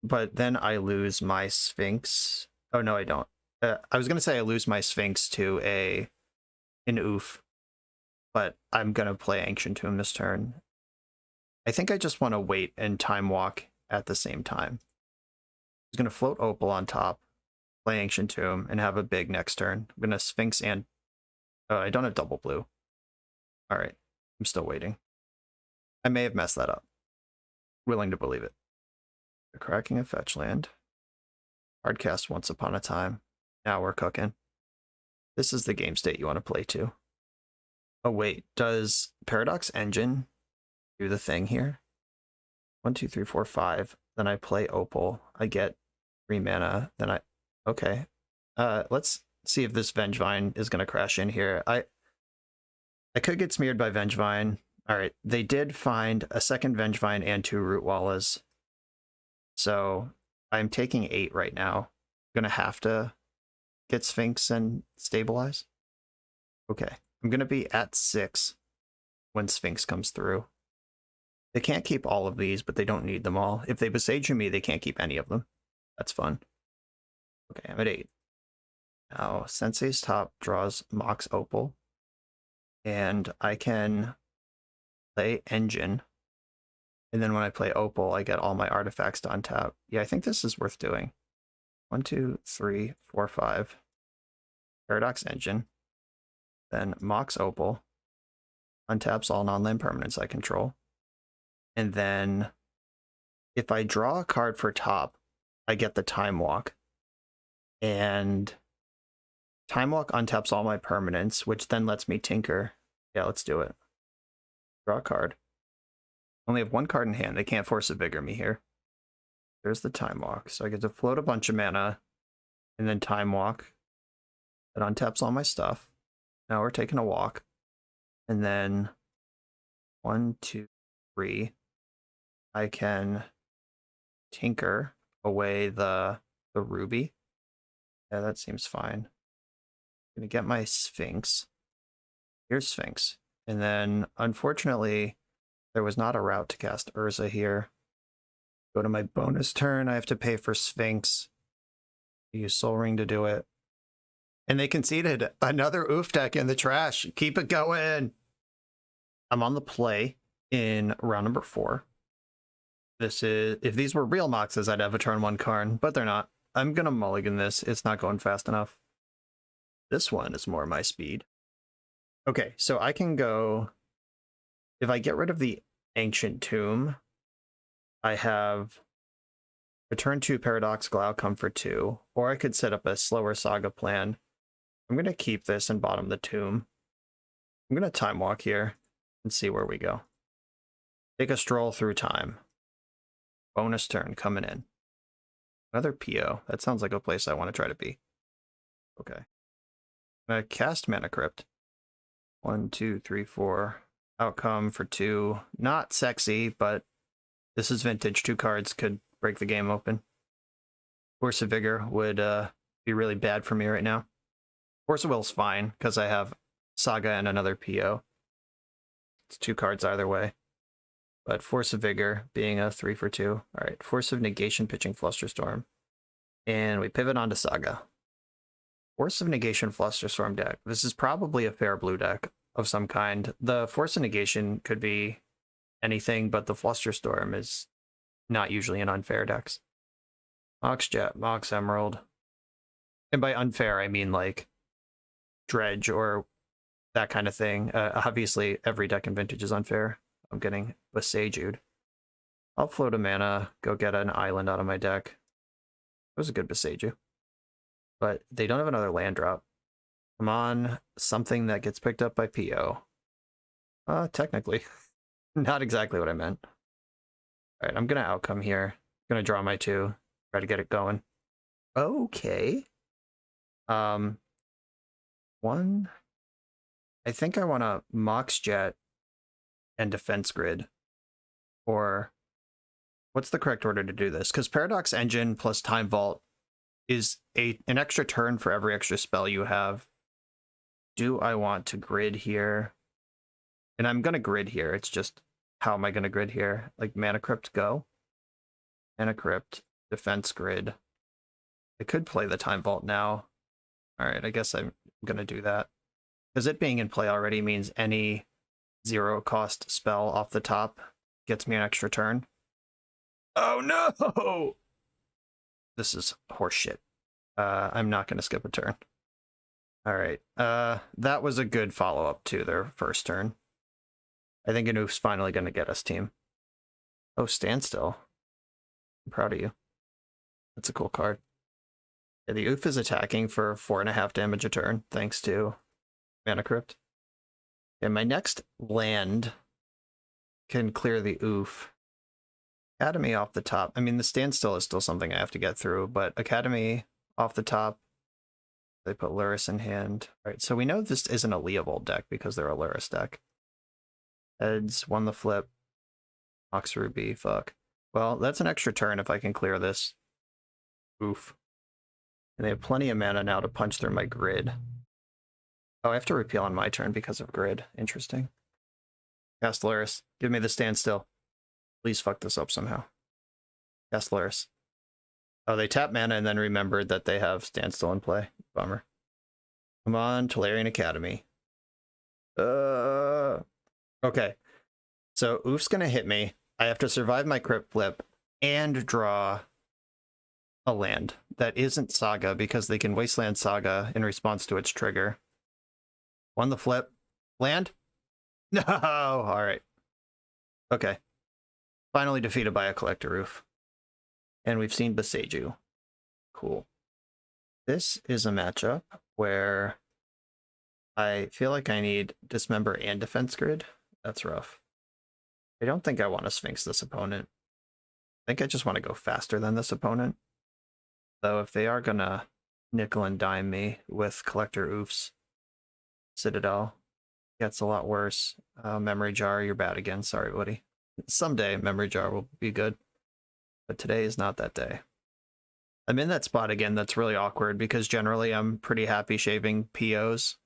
But then I lose my Sphinx. Oh, no, I don't. I was going to say I lose my Sphinx to an oof. But I'm going to play Ancient Tomb this turn. I think I just want to wait and Time Walk at the same time. I'm going to float Opal on top, play Ancient Tomb, and have a big next turn. I'm going to Sphinx and... Oh, I don't have double blue. Alright, I'm still waiting. I may have messed that up. Willing to believe it. The Cracking of Fetchland. Hardcast Once Upon a Time. Now we're cooking. This is the game state you want to play to. Oh wait, does Paradox Engine do the thing here? 1, 2, 3, 4, 5. Then I play Opal. I get 3 mana. Then I... Okay. Let's see if this Vengevine is going to crash in here. I could get smeared by Vengevine. Alright, they did find a second Vengevine and 2 Root Wallas. So I'm taking 8 right now. I'm going to have to get Sphinx and stabilize. Okay, I'm going to be at 6 when Sphinx comes through. They can't keep all of these, but they don't need them all. If they Beseiju me, they can't keep any of them. That's fun. Okay, I'm at 8. Now, Sensei's top draws Mox Opal. And I can play Engine. And then when I play Opal, I get all my artifacts to untap. Yeah, I think this is worth doing. 1, 2, 3, 4, 5. Paradox Engine. Then Mox Opal. Untaps all non-land permanents I control. And then if I draw a card for top, I get the Time Walk. And Time Walk untaps all my permanents, which then lets me tinker. Yeah, let's do it. Draw a card. Only have one card in hand. They can't force a Vigor me here. There's the Time Walk. So I get to float a bunch of mana and then Time Walk. That untaps all my stuff. Now we're taking a walk. And then 1, 2, 3. I can tinker away the ruby. Yeah, that seems fine. I'm gonna get my Sphinx. Here's Sphinx. And then, unfortunately, there was not a route to cast Urza here. Go to my bonus turn, I have to pay for Sphinx. Use Soul Ring to do it. And they conceded another oof deck in the trash. Keep it going. I'm on the play in round number 4. This is, if these were real Moxes, I'd have a turn 1 Karn, but they're not. I'm gonna mulligan this. It's not going fast enough. This one is more my speed. Okay, so I can go, if I get rid of the Ancient Tomb, I have a turn 2 Paradoxical Outcome for 2, or I could set up a slower Saga plan. I'm going to keep this and bottom the Tomb. I'm going to Time Walk here and see where we go. Take a stroll through time. Bonus turn coming in. Another PO. That sounds like a place I want to try to be. Okay. I'm going to cast Mana Crypt. 1, 2, 3, 4. Outcome for 2. Not sexy, but this is vintage. 2 cards could break the game open. Force of Vigor would be really bad for me right now. Force of Will's fine, because I have Saga and another PO. It's 2 cards either way. But Force of Vigor being a 3 for 2. Alright, Force of Negation pitching Flusterstorm. And we pivot onto Saga. Force of Negation Flusterstorm deck. This is probably a fair blue deck of some kind. The Force of Negation could be anything, but the Flusterstorm is not usually in unfair decks. Mox Jet, Mox Emerald. And by unfair, I mean like Dredge or that kind of thing. Obviously, every deck in Vintage is unfair. I'm getting Besaju'd. I'll float a mana, go get an island out of my deck. It was a good Besaju. But they don't have another land drop. I'm on something that gets picked up by PO. Technically. Not exactly what I meant. Alright, I'm going to outcome here. I'm going to draw my 2. Try to get it going. Okay. 1. I think I want to Mox Jet and Defense Grid. Or what's the correct order to do this? Because Paradox Engine plus Time Vault is an extra turn for every extra spell you have. Do I want to grid here? And I'm going to grid here. It's just, how am I going to grid here? Like Mana Crypt, go. Mana Crypt, Defense Grid. I could play the Time Vault now. Alright, I guess I'm going to do that. Because it being in play already means any 0 cost spell off the top gets me an extra turn. Oh no! This is horseshit. I'm not going to skip a turn. Alright, that was a good follow-up to their first turn. I think an oof's finally going to get us, team. Oh, Standstill. I'm proud of you. That's a cool card. Yeah, the oof is attacking for 4.5 damage a turn, thanks to Mana Crypt. And my next land can clear the oof. Academy off the top. I mean, the Standstill is still something I have to get through, but Academy off the top. They put Luris in hand. All right, so we know this isn't a Leovold deck because they're a Luris deck. Heads, won the flip. Mox Ruby, fuck. Well, that's an extra turn if I can clear this. Oof. And they have plenty of mana now to punch through my grid. Oh, I have to repeal on my turn because of grid. Interesting. Cast Luris. Give me the Standstill. Please fuck this up somehow. Cast Luris. Oh, they tap mana and then remembered that they have Standstill in play. Bummer. Come on, Tolarian Academy. Okay. So Oof's gonna hit me. I have to survive my crypt flip and draw a land that isn't Saga because they can Wasteland Saga in response to its trigger. Won the flip. Land? No! Alright. Okay. Finally defeated by a Collector Roof. And we've seen Besaju. Cool. This is a matchup where I feel like I need Dismember and Defense Grid. That's rough. I don't think I want to Sphinx this opponent. I think I just want to go faster than this opponent. Though if they are gonna nickel and dime me with Collector Oofs, Citadel gets a lot worse. Memory Jar, you're bad again. Sorry, buddy. Someday Memory Jar will be good, but today is not that day. I'm in that spot again that's really awkward because generally I'm pretty happy shaving POs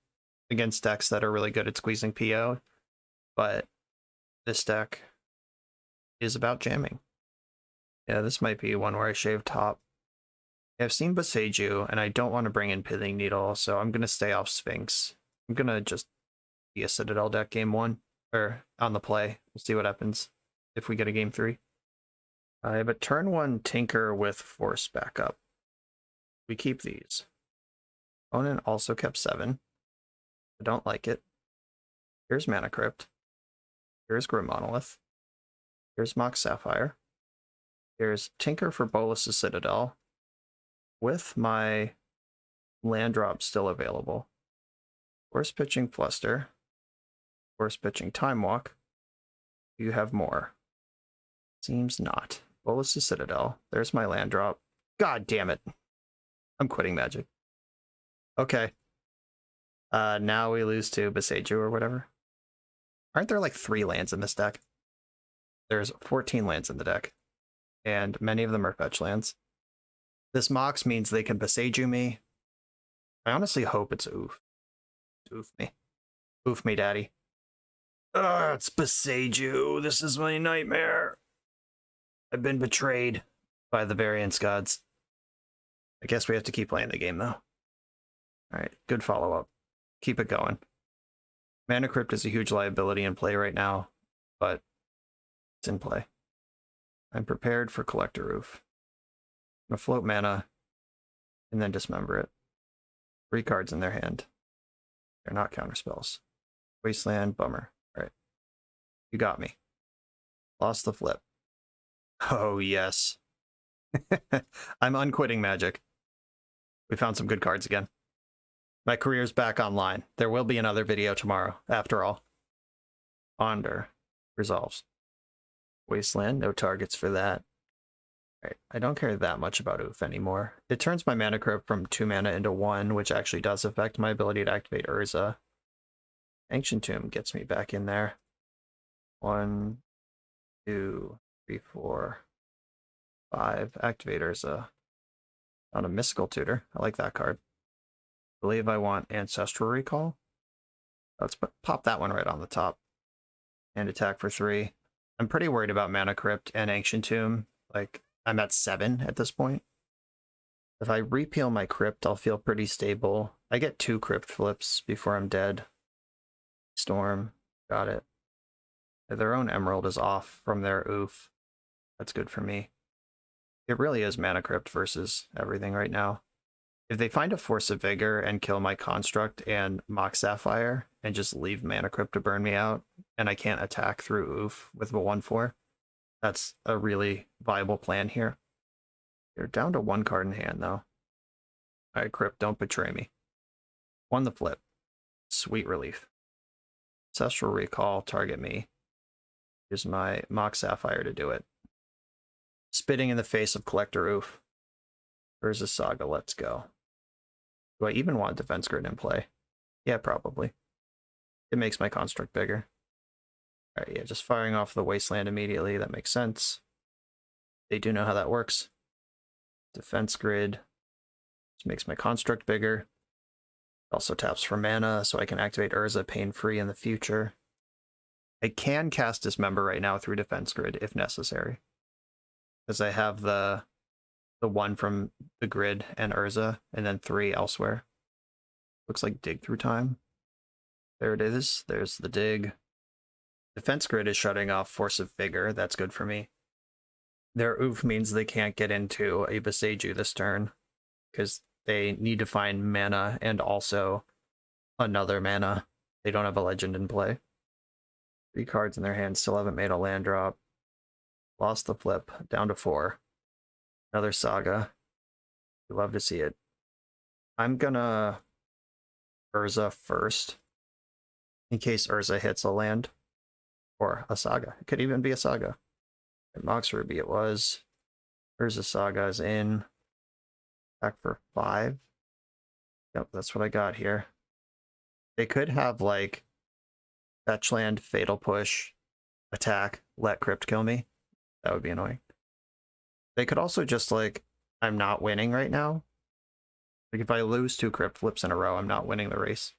against decks that are really good at squeezing PO, but this deck is about jamming. Yeah, this might be one where I shave top. I've seen Boseiju, and I don't want to bring in Pithing Needle, so I'm going to stay off Sphinx. I'm going to just be a Citadel deck game 1, or on the play. We'll see what happens if we get a game 3. I have a turn 1 Tinker with Force backup. We keep these. Opponent also kept 7. I don't like it. Here's Mana Crypt. Here's Grim Monolith. Here's Mox Sapphire. Here's Tinker for Bolas's Citadel, with my land drop still available. Force pitching Fluster. Force pitching Time Walk. Do you have more? Seems not. Bolas's Citadel. There's my land drop. God damn it. I'm quitting Magic. Okay. Now we lose to Boseiju or whatever. Aren't there like 3 lands in this deck? There's 14 lands in the deck, and many of them are fetch lands. This Mox means they can Boseiju me. I honestly hope it's Oof. Oof me. Oof me, daddy. It's Boseiju. This is my nightmare. I've been betrayed by the variance gods. I guess we have to keep playing the game, though. Alright, good follow-up. Keep it going. Mana Crypt is a huge liability in play right now, but it's in play. I'm prepared for Collector Roof. I'm gonna float mana, and then dismember it. 3 cards in their hand. They're not counterspells. Wasteland, bummer. Alright. You got me. Lost the flip. Oh, yes. I'm unquitting Magic. We found some good cards again. My career's back online. There will be another video tomorrow, after all. Ponder. Resolves. Wasteland, no targets for that. Right. I don't care that much about Oof anymore. It turns my Mana Crypt from 2 mana into 1, which actually does affect my ability to activate Urza. Ancient Tomb gets me back in there. 1, 2, 3, 4, 5. Activate Urza. On a Mystical Tutor. I like that card. I believe I want Ancestral Recall. Let's pop that one right on the top. And attack for 3. I'm pretty worried about Mana Crypt and Ancient Tomb. Like, I'm at 7 at this point. If I repeal my Crypt, I'll feel pretty stable. I get 2 Crypt flips before I'm dead. Storm. Got it. Their own Emerald is off from their Oof. That's good for me. It really is Mana Crypt versus everything right now. If they find a Force of Vigor and kill my Construct and Mox Sapphire and just leave Mana Crypt to burn me out, and I can't attack through Oof with a 1/4, that's a really viable plan here. You're down to 1 card in hand, though. Alright, Crypt, don't betray me. Won the flip. Sweet relief. Ancestral Recall, target me. Use my Mox Sapphire to do it. Spitting in the face of Collector Oof. Urza Saga, let's go. Do I even want Defense Grid in play? Yeah, probably. It makes my construct bigger. Alright, yeah, just firing off the Wasteland immediately, that makes sense. They do know how that works. Defense Grid. Just makes my construct bigger. Also taps for mana, so I can activate Urza pain-free in the future. I can cast Dismember right now through Defense Grid if necessary. Because I have the 1 from the grid and Urza, and then 3 elsewhere. Looks like Dig Through Time. There it is. There's the dig. Defense Grid is shutting off Force of Vigor. That's good for me. Their Oof means they can't get into a Boseiju this turn, because they need to find mana and also another mana. They don't have a legend in play. 3 cards in their hand, still haven't made a land drop. Lost the flip, down to 4. Another Saga. We love to see it. I'm gonna Urza first, in case Urza hits a land. Or a Saga. It could even be a Saga. Mox Ruby it was. Urza Saga is in. Back for 5. Yep, that's what I got here. They could have, like, fetch land, fatal push, attack, let crypt kill me. That would be annoying. They could also just, like, I'm not winning right now. Like, if I lose 2 crypt flips in a row, I'm not winning the race.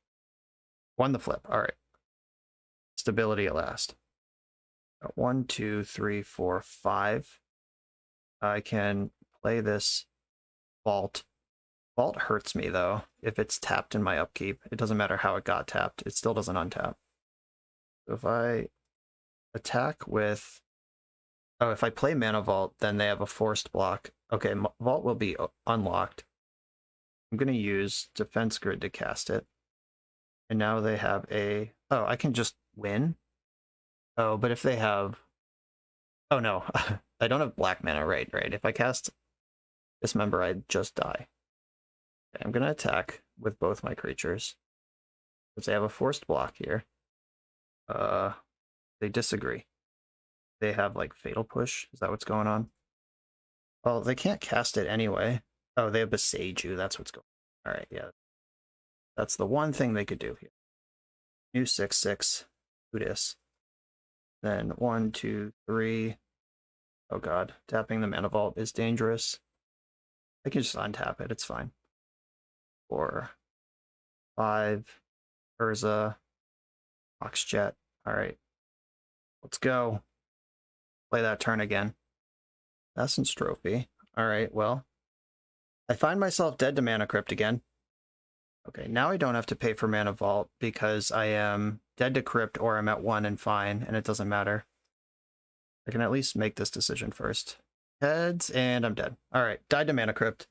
Won the flip. All right. Stability at last. 1, 2, 3, 4, 5. I can play this vault. Vault hurts me, though, if it's tapped in my upkeep. It doesn't matter how it got tapped. It still doesn't untap. So if I attack with... Oh, if I play Mana Vault, then they have a forced block. Okay, Vault will be unlocked. I'm going to use Defense Grid to cast it. And now they have a... Oh, I can just win? Oh, but if they have... Oh, no. I don't have black mana, right? If I cast Dismember, I just die. Okay, I'm going to attack with both my creatures. Because they have a forced block here. They disagree. They have, like, Fatal Push. Is that what's going on? Well, they can't cast it anyway. Oh, they have Besage You. That's what's going on. Alright, yeah. That's the one thing they could do here. New 6/6. Udis. Then 1, 2, 3. Oh god. Tapping the Mana Vault is dangerous. I can just untap it. It's fine. 4, 5. Urza. Oxjet. Alright. Let's go. Play that turn again. Essence Trophy. Alright, well. I find myself dead to Mana Crypt again. Okay, now I don't have to pay for Mana Vault because I am dead to Crypt or I'm at 1 and fine, and it doesn't matter. I can at least make this decision first. Heads, and I'm dead. Alright, died to Mana Crypt.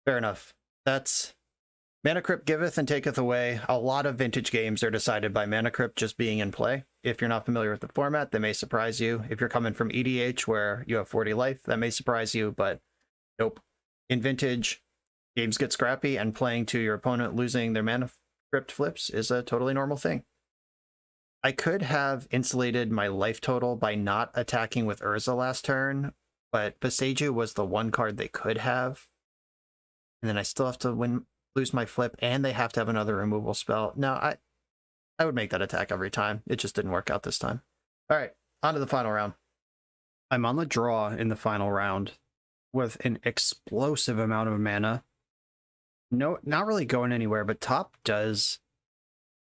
Fair enough. That's... Mana Crypt giveth and taketh away. A lot of vintage games are decided by Mana Crypt just being in play. If you're not familiar with the format, they may surprise you. If you're coming from EDH where you have 40 life, that may surprise you, but nope. In vintage, games get scrappy, and playing to your opponent losing their Mana Crypt flips is a totally normal thing. I could have insulated my life total by not attacking with Urza last turn, but Besage You was the one card they could have. And then I still have to lose my flip, and they have to have another removal spell. No, I would make that attack every time. It just didn't work out this time. All right, on to the final round. I'm on the draw in the final round with an explosive amount of mana. No, not really going anywhere, but top does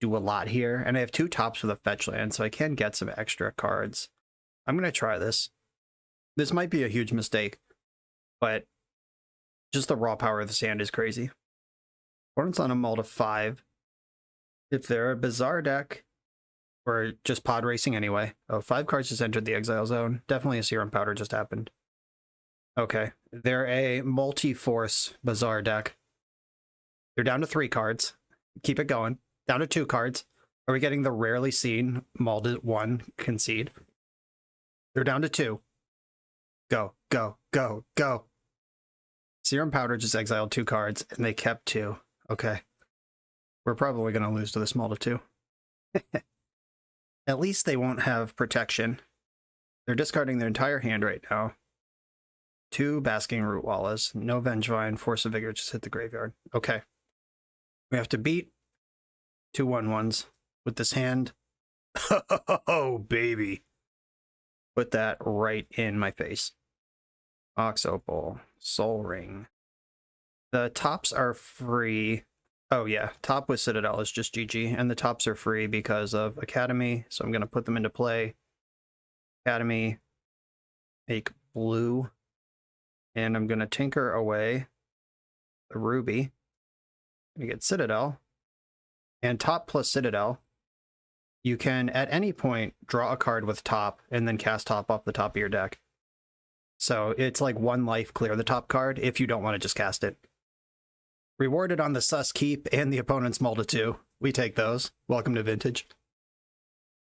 do a lot here, and I have 2 tops with a fetch land, so I can get some extra cards. I'm going to try this. This might be a huge mistake, but just the raw power of this hand is crazy. Opponent's on a mull to 5. If they're a bizarre deck, or just pod racing anyway. Oh, 5 cards just entered the exile zone. Definitely a Serum Powder just happened. Okay, they're a multi-force bizarre deck. They're down to 3 cards. Keep it going. Down to 2 cards. Are we getting the rarely seen molded 1 concede? They're down to 2. Go, go, go, go. Serum Powder just exiled 2 cards, and they kept 2. Okay. We're probably going to lose to this mull to 2. At least they won't have protection. They're discarding their entire hand right now. 2 Basking Root Wallas. No Vengevine. Force of Vigor just hit the graveyard. Okay. We have to beat 2 1/1s with this hand. Oh, baby. Put that right in my face. Ox Opal. Soul Ring. The tops are free. Oh yeah, top with Citadel is just GG, and the tops are free because of Academy, so I'm going to put them into play. Academy, make blue, and I'm going to tinker away the Ruby. We get Citadel, and top plus Citadel, you can at any point draw a card with top and then cast top off the top of your deck. So it's like 1 life clear the top card if you don't want to just cast it. Rewarded on the sus keep and the opponent's mull to 2. We take those. Welcome to vintage.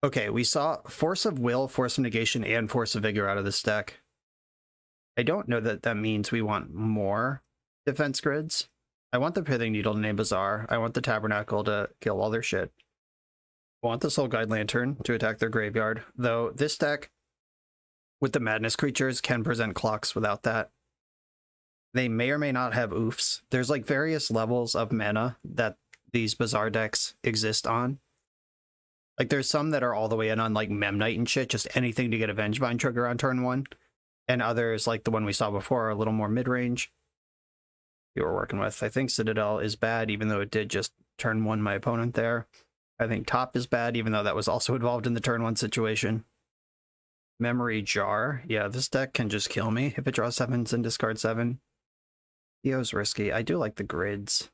Okay, we saw Force of Will, Force of Negation, and Force of Vigor out of this deck. I don't know that that means we want more defense grids. I want the Pithing Needle to name Bazaar. I want the Tabernacle to kill all their shit. I want the Soul Guide Lantern to attack their graveyard, though this deck with the Madness creatures can present clocks without that. They may or may not have oofs. There's like various levels of mana that these Bazaar decks exist on. Like there's some that are all the way in on like Memnite and shit, just anything to get a Vengevine trigger on turn 1. And others, like the one we saw before, are a little more mid-range. You were working with. I think Citadel is bad, even though it did just turn 1 my opponent there. I think Top is bad, even though that was also involved in the turn 1 situation. Memory Jar. Yeah, this deck can just kill me if it draws 7s and discards 7. EO's risky. I do like the grids.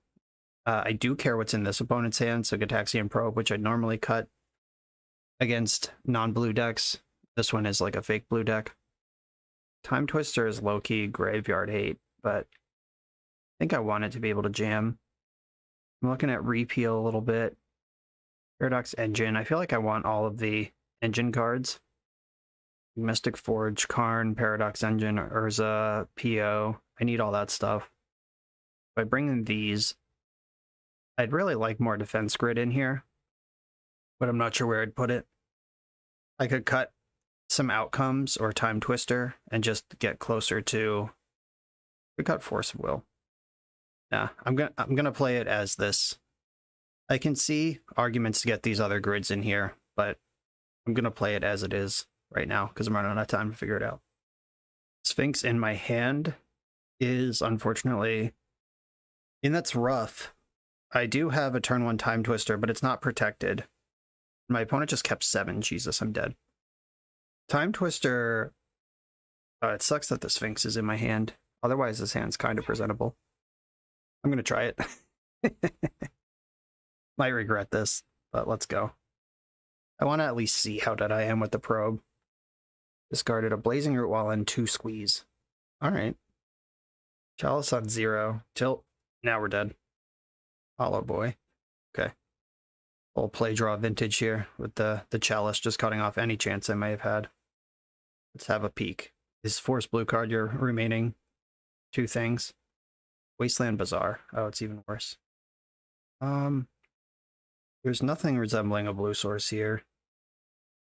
I do care what's in this opponent's hand, so Gataxian Probe, which I'd normally cut against non-blue decks. This one is like a fake blue deck. Time Twister is low-key graveyard hate, but I think I want it to be able to jam. I'm looking at Repeal a little bit. Paradox Engine. I feel like I want all of the engine cards. Mystic Forge, Karn, Paradox Engine, Urza, PO. I need all that stuff. If I bring in these, I'd really like more defense grid in here, but I'm not sure where I'd put it. I could cut some Outcomes or Time Twister and just get closer to... We cut Force of Will. Yeah, I'm gonna play it as this. I can see arguments to get these other grids in here, but I'm gonna play it as it is right now because I'm running out of time to figure it out. Sphinx in my hand is unfortunately, and that's rough. I do have a turn 1 Time Twister, but it's not protected. My opponent just kept 7. Jesus, I'm dead. Time Twister, it sucks that the Sphinx is in my hand. Otherwise, this hand's kind of presentable. I'm going to try it. Might regret this, but let's go. I want to at least see how dead I am with the probe. Discarded a Blazing Root while in 2 squeeze. Alright. Chalice on 0. Tilt. Now we're dead. Hollow Boy. Okay. Full play draw vintage here with the Chalice just cutting off any chance I may have had. Let's have a peek. Is Force Blue card your remaining 2 things? Wasteland Bazaar. Oh, it's even worse. There's nothing resembling a blue source here.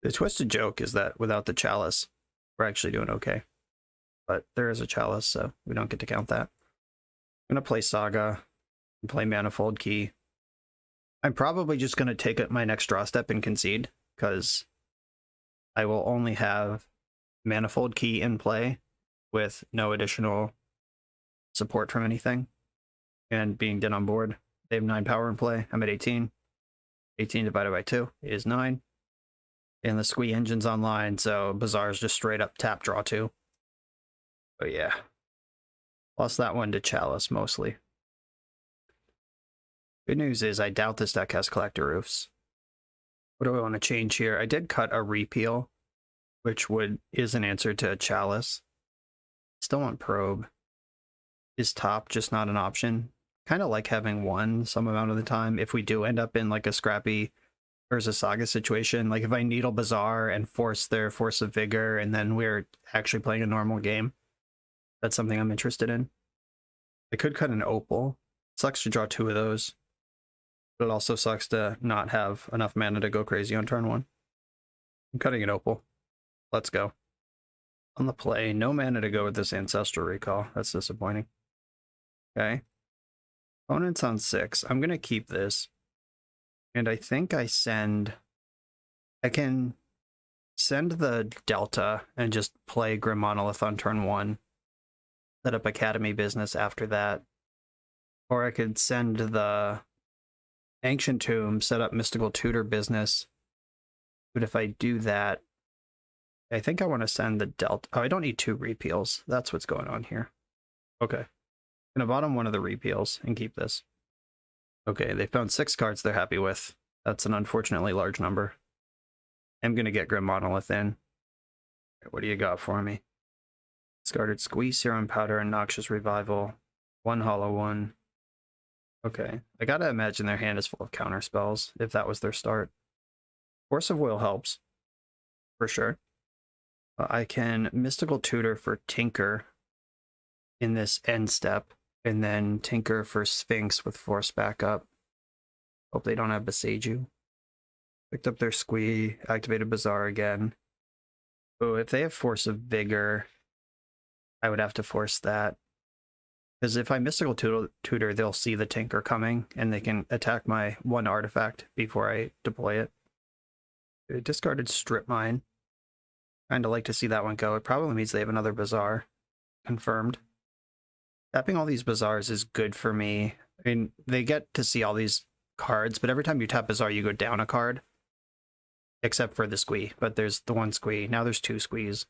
The twisted joke is that without the Chalice, we're actually doing okay. But there is a Chalice, so we don't get to count that. I'm going to play Saga and play Manifold Key. I'm probably just going to take my next draw step and concede, because I will only have Manifold Key in play with no additional support from anything. And being dead on board, they have 9 power in play. I'm at 18. 18 divided by 2 is 9. And the Squee Engine's online, so Bazaar is just straight up tap draw 2. Oh yeah. Lost that one to Chalice mostly. Good news is I doubt this deck has Collector Roofs. What do I want to change here? I did cut a Repeal, which is an answer to a Chalice. Still want Probe. Is Top just not an option? Kind of like having 1 some amount of the time if we do end up in like a scrappy Urza Saga situation. Like if I Needle Bazaar and force their Force of Vigor and then we're actually playing a normal game. That's something I'm interested in. I could cut an Opal. Sucks to draw 2 of those. But it also sucks to not have enough mana to go crazy on turn 1. I'm cutting an Opal. Let's go. On the play, no mana to go with this Ancestral Recall. That's disappointing. Okay. Opponent's on 6. I'm going to keep this. And I think I can send the Delta and just play Grim Monolith on turn 1. Set up Academy Business after that. Or I could send the Ancient Tomb, set up Mystical Tutor Business. But if I do that, I think I want to send the Delta. Oh, I don't need 2 repeals. That's what's going on here. Okay. I'm going to bottom one of the repeals and keep this. Okay, they found 6 cards they're happy with. That's an unfortunately large number. I'm going to get Grim Monolith in. What do you got for me? Discarded Squeeze, Serum Powder, and Noxious Revival. 1 Hollow 1. Okay, I gotta imagine their hand is full of counter spells, if that was their start. Force of Will helps, for sure. I can Mystical Tutor for Tinker in this end step. And then Tinker for Sphinx with Force backup. Hope they don't have Boseiju. Picked up their Squee, activated Bazaar again. Oh, if they have Force of Vigor, I would have to force that. Because if I Mystical Tutor, they'll see the Tinker coming, and they can attack my one artifact before I deploy it. I discarded Strip Mine. Kind of like to see that one go. It probably means they have another Bazaar. Confirmed. Tapping all these Bazaars is good for me. I mean, they get to see all these cards, but every time you tap Bazaar, you go down a card. Except for the Squee, but there's the one Squee. Now there's two Squees.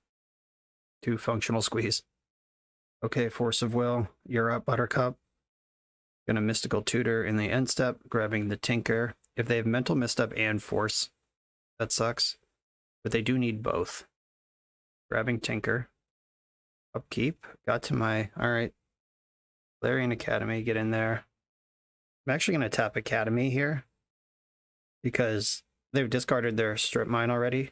Two functional Squees. Okay, Force of Will. You're up, Buttercup. Gonna Mystical Tutor in the end step, grabbing the Tinker. If they have Mental Misstep and Force, that sucks. But they do need both. Grabbing Tinker. Upkeep. Got to my... Alright. Larian Academy, get in there. I'm actually gonna tap Academy here. Because they've discarded their Strip Mine already.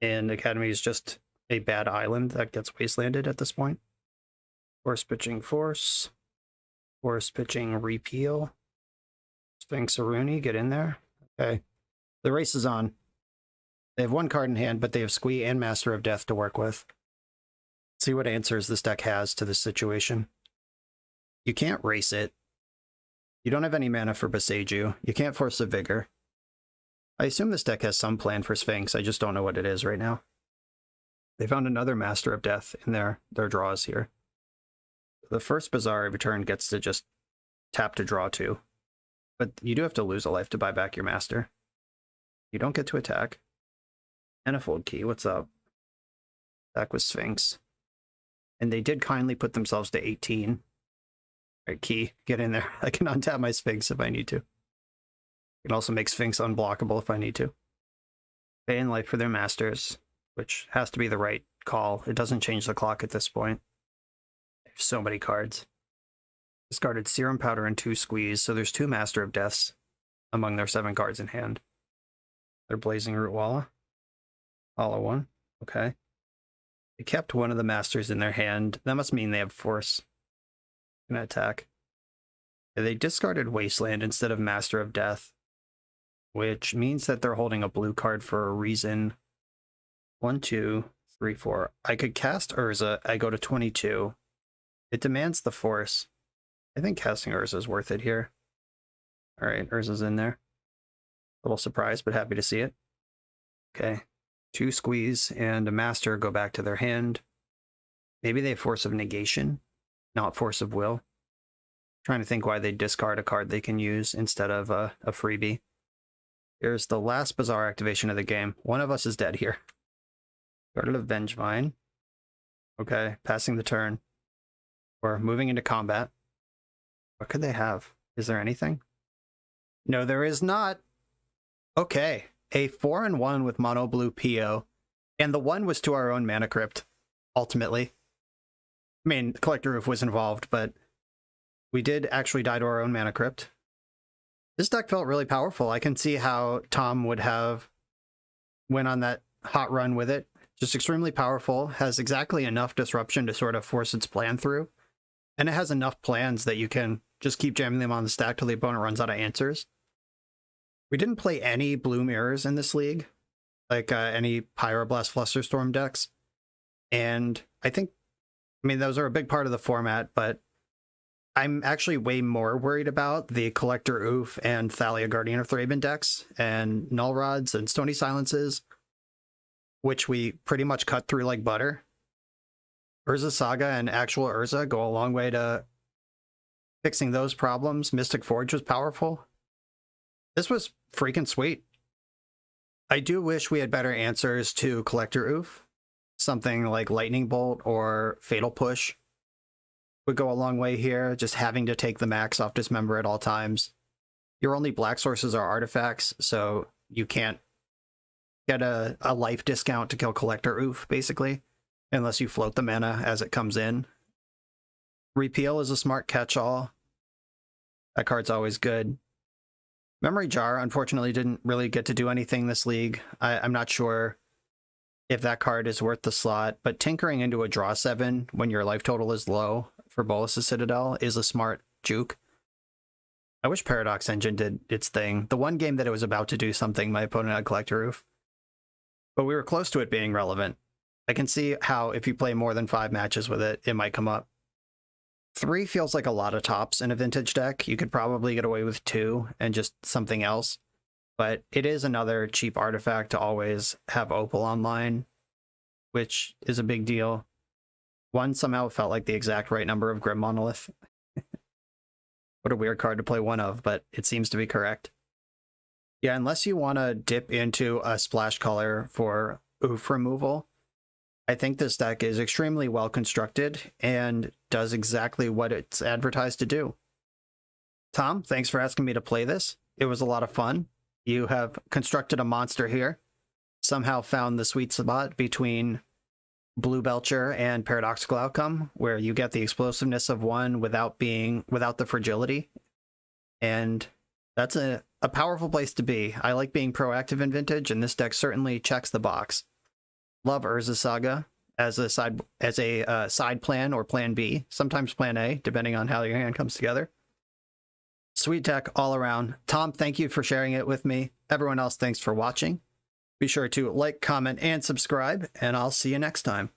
And Academy is just a bad island that gets wastelanded at this point. Force pitching Force. Force pitching Repeal. Sphinx Aruni, get in there. Okay. The race is on. They have one card in hand, but they have Squee and Master of Death to work with. See what answers this deck has to this situation. You can't race it. You don't have any mana for Boseiju. You can't Force of Vigor. I assume this deck has some plan for Sphinx. I just don't know what it is right now. They found another Master of Death in their draws here. The first Bazaar every turn gets to just tap to draw two. But you do have to lose a life to buy back your Master. You don't get to attack. Manifold Key, what's up? Attack with Sphinx. And they did kindly put themselves to 18. All right, Key, get in there. I can untap my Sphinx if I need to. I can also make Sphinx unblockable if I need to. Pay in life for their Masters, which has to be the right call. It doesn't change the clock at this point. They have so many cards. Discarded Serum Powder and 2 Squeeze, so there's 2 Master of Deaths among their 7 cards in hand. They're Blazing Root Walla. Hollow one. Okay. They kept one of the Masters in their hand. That must mean they have Force. Gonna attack. They discarded Wasteland instead of Master of Death, which means that they're holding a blue card for a reason. 1, 2, 3, 4. I could cast Urza. I go to 22. It demands the Force. I think casting Urza is worth it here. All right, Urza's in there. A little surprised, but happy to see it. Okay. 2 Squeeze and a Master go back to their hand. Maybe they have Force of Negation, not Force of Will. Trying to think why they discard a card they can use instead of a freebie. Here's the last Bazaar activation of the game. One of us is dead here. Guarded of Vengevine. Okay, passing the turn. We're moving into combat. What could they have? Is there anything? No, there is not. Okay, a 4-1 with mono blue PO. And the one was to our own Mana Crypt, ultimately. I mean, Collector Roof was involved, but we did actually die to our own Mana Crypt. This deck felt really powerful. I can see how Tom would have went on that hot run with it. Just extremely powerful, has exactly enough disruption to sort of force its plan through. And it has enough plans that you can just keep jamming them on the stack till the opponent runs out of answers. We didn't play any blue mirrors in this league, like any Pyroblast Flusterstorm decks. And I mean, those are a big part of the format, but I'm actually way more worried about the Collector Oof and Thalia Guardian of Thraben decks and Null Rods and Stony Silences, which we pretty much cut through like butter. Urza Saga and actual Urza go a long way to fixing those problems. Mystic Forge was powerful. This was freaking sweet. I do wish we had better answers to Collector Oof. Something like Lightning Bolt or Fatal Push would go a long way here, just having to take the max off Dismember at all times. Your only black sources are artifacts, so you can't get a life discount to kill Collector Oof, basically, unless you float the mana as it comes in. Repeal is a smart catch-all. That card's always good. Memory Jar, unfortunately, didn't really get to do anything this league. I'm not sure if that card is worth the slot, but tinkering into a draw 7 when your life total is low for Bolas's Citadel is a smart juke. I wish Paradox Engine did its thing. The one game that it was about to do something, my opponent had Collector Roof. But we were close to it being relevant. I can see how if you play more than 5 matches with it, it might come up. 3 feels like a lot of tops in a vintage deck. You could probably get away with 2 and just something else. But it is another cheap artifact to always have Opal online, which is a big deal. 1 somehow felt like the exact right number of Grim Monolith. What a weird card to play 1 of, but it seems to be correct. Yeah, unless you want to dip into a splash color for oof removal, I think this deck is extremely well constructed and does exactly what it's advertised to do. Tom, thanks for asking me to play this. It was a lot of fun. You have constructed a monster here, somehow found the sweet spot between Blue Belcher and Paradoxical Outcome, where you get the explosiveness of 1 without the fragility. And that's a powerful place to be. I like being proactive in Vintage, and this deck certainly checks the box. Love Urza Saga as a side plan or plan B, sometimes plan A, depending on how your hand comes together. Sweet deck all around. Tom, thank you for sharing it with me. Everyone else, thanks for watching. Be sure to like, comment, and subscribe, and I'll see you next time.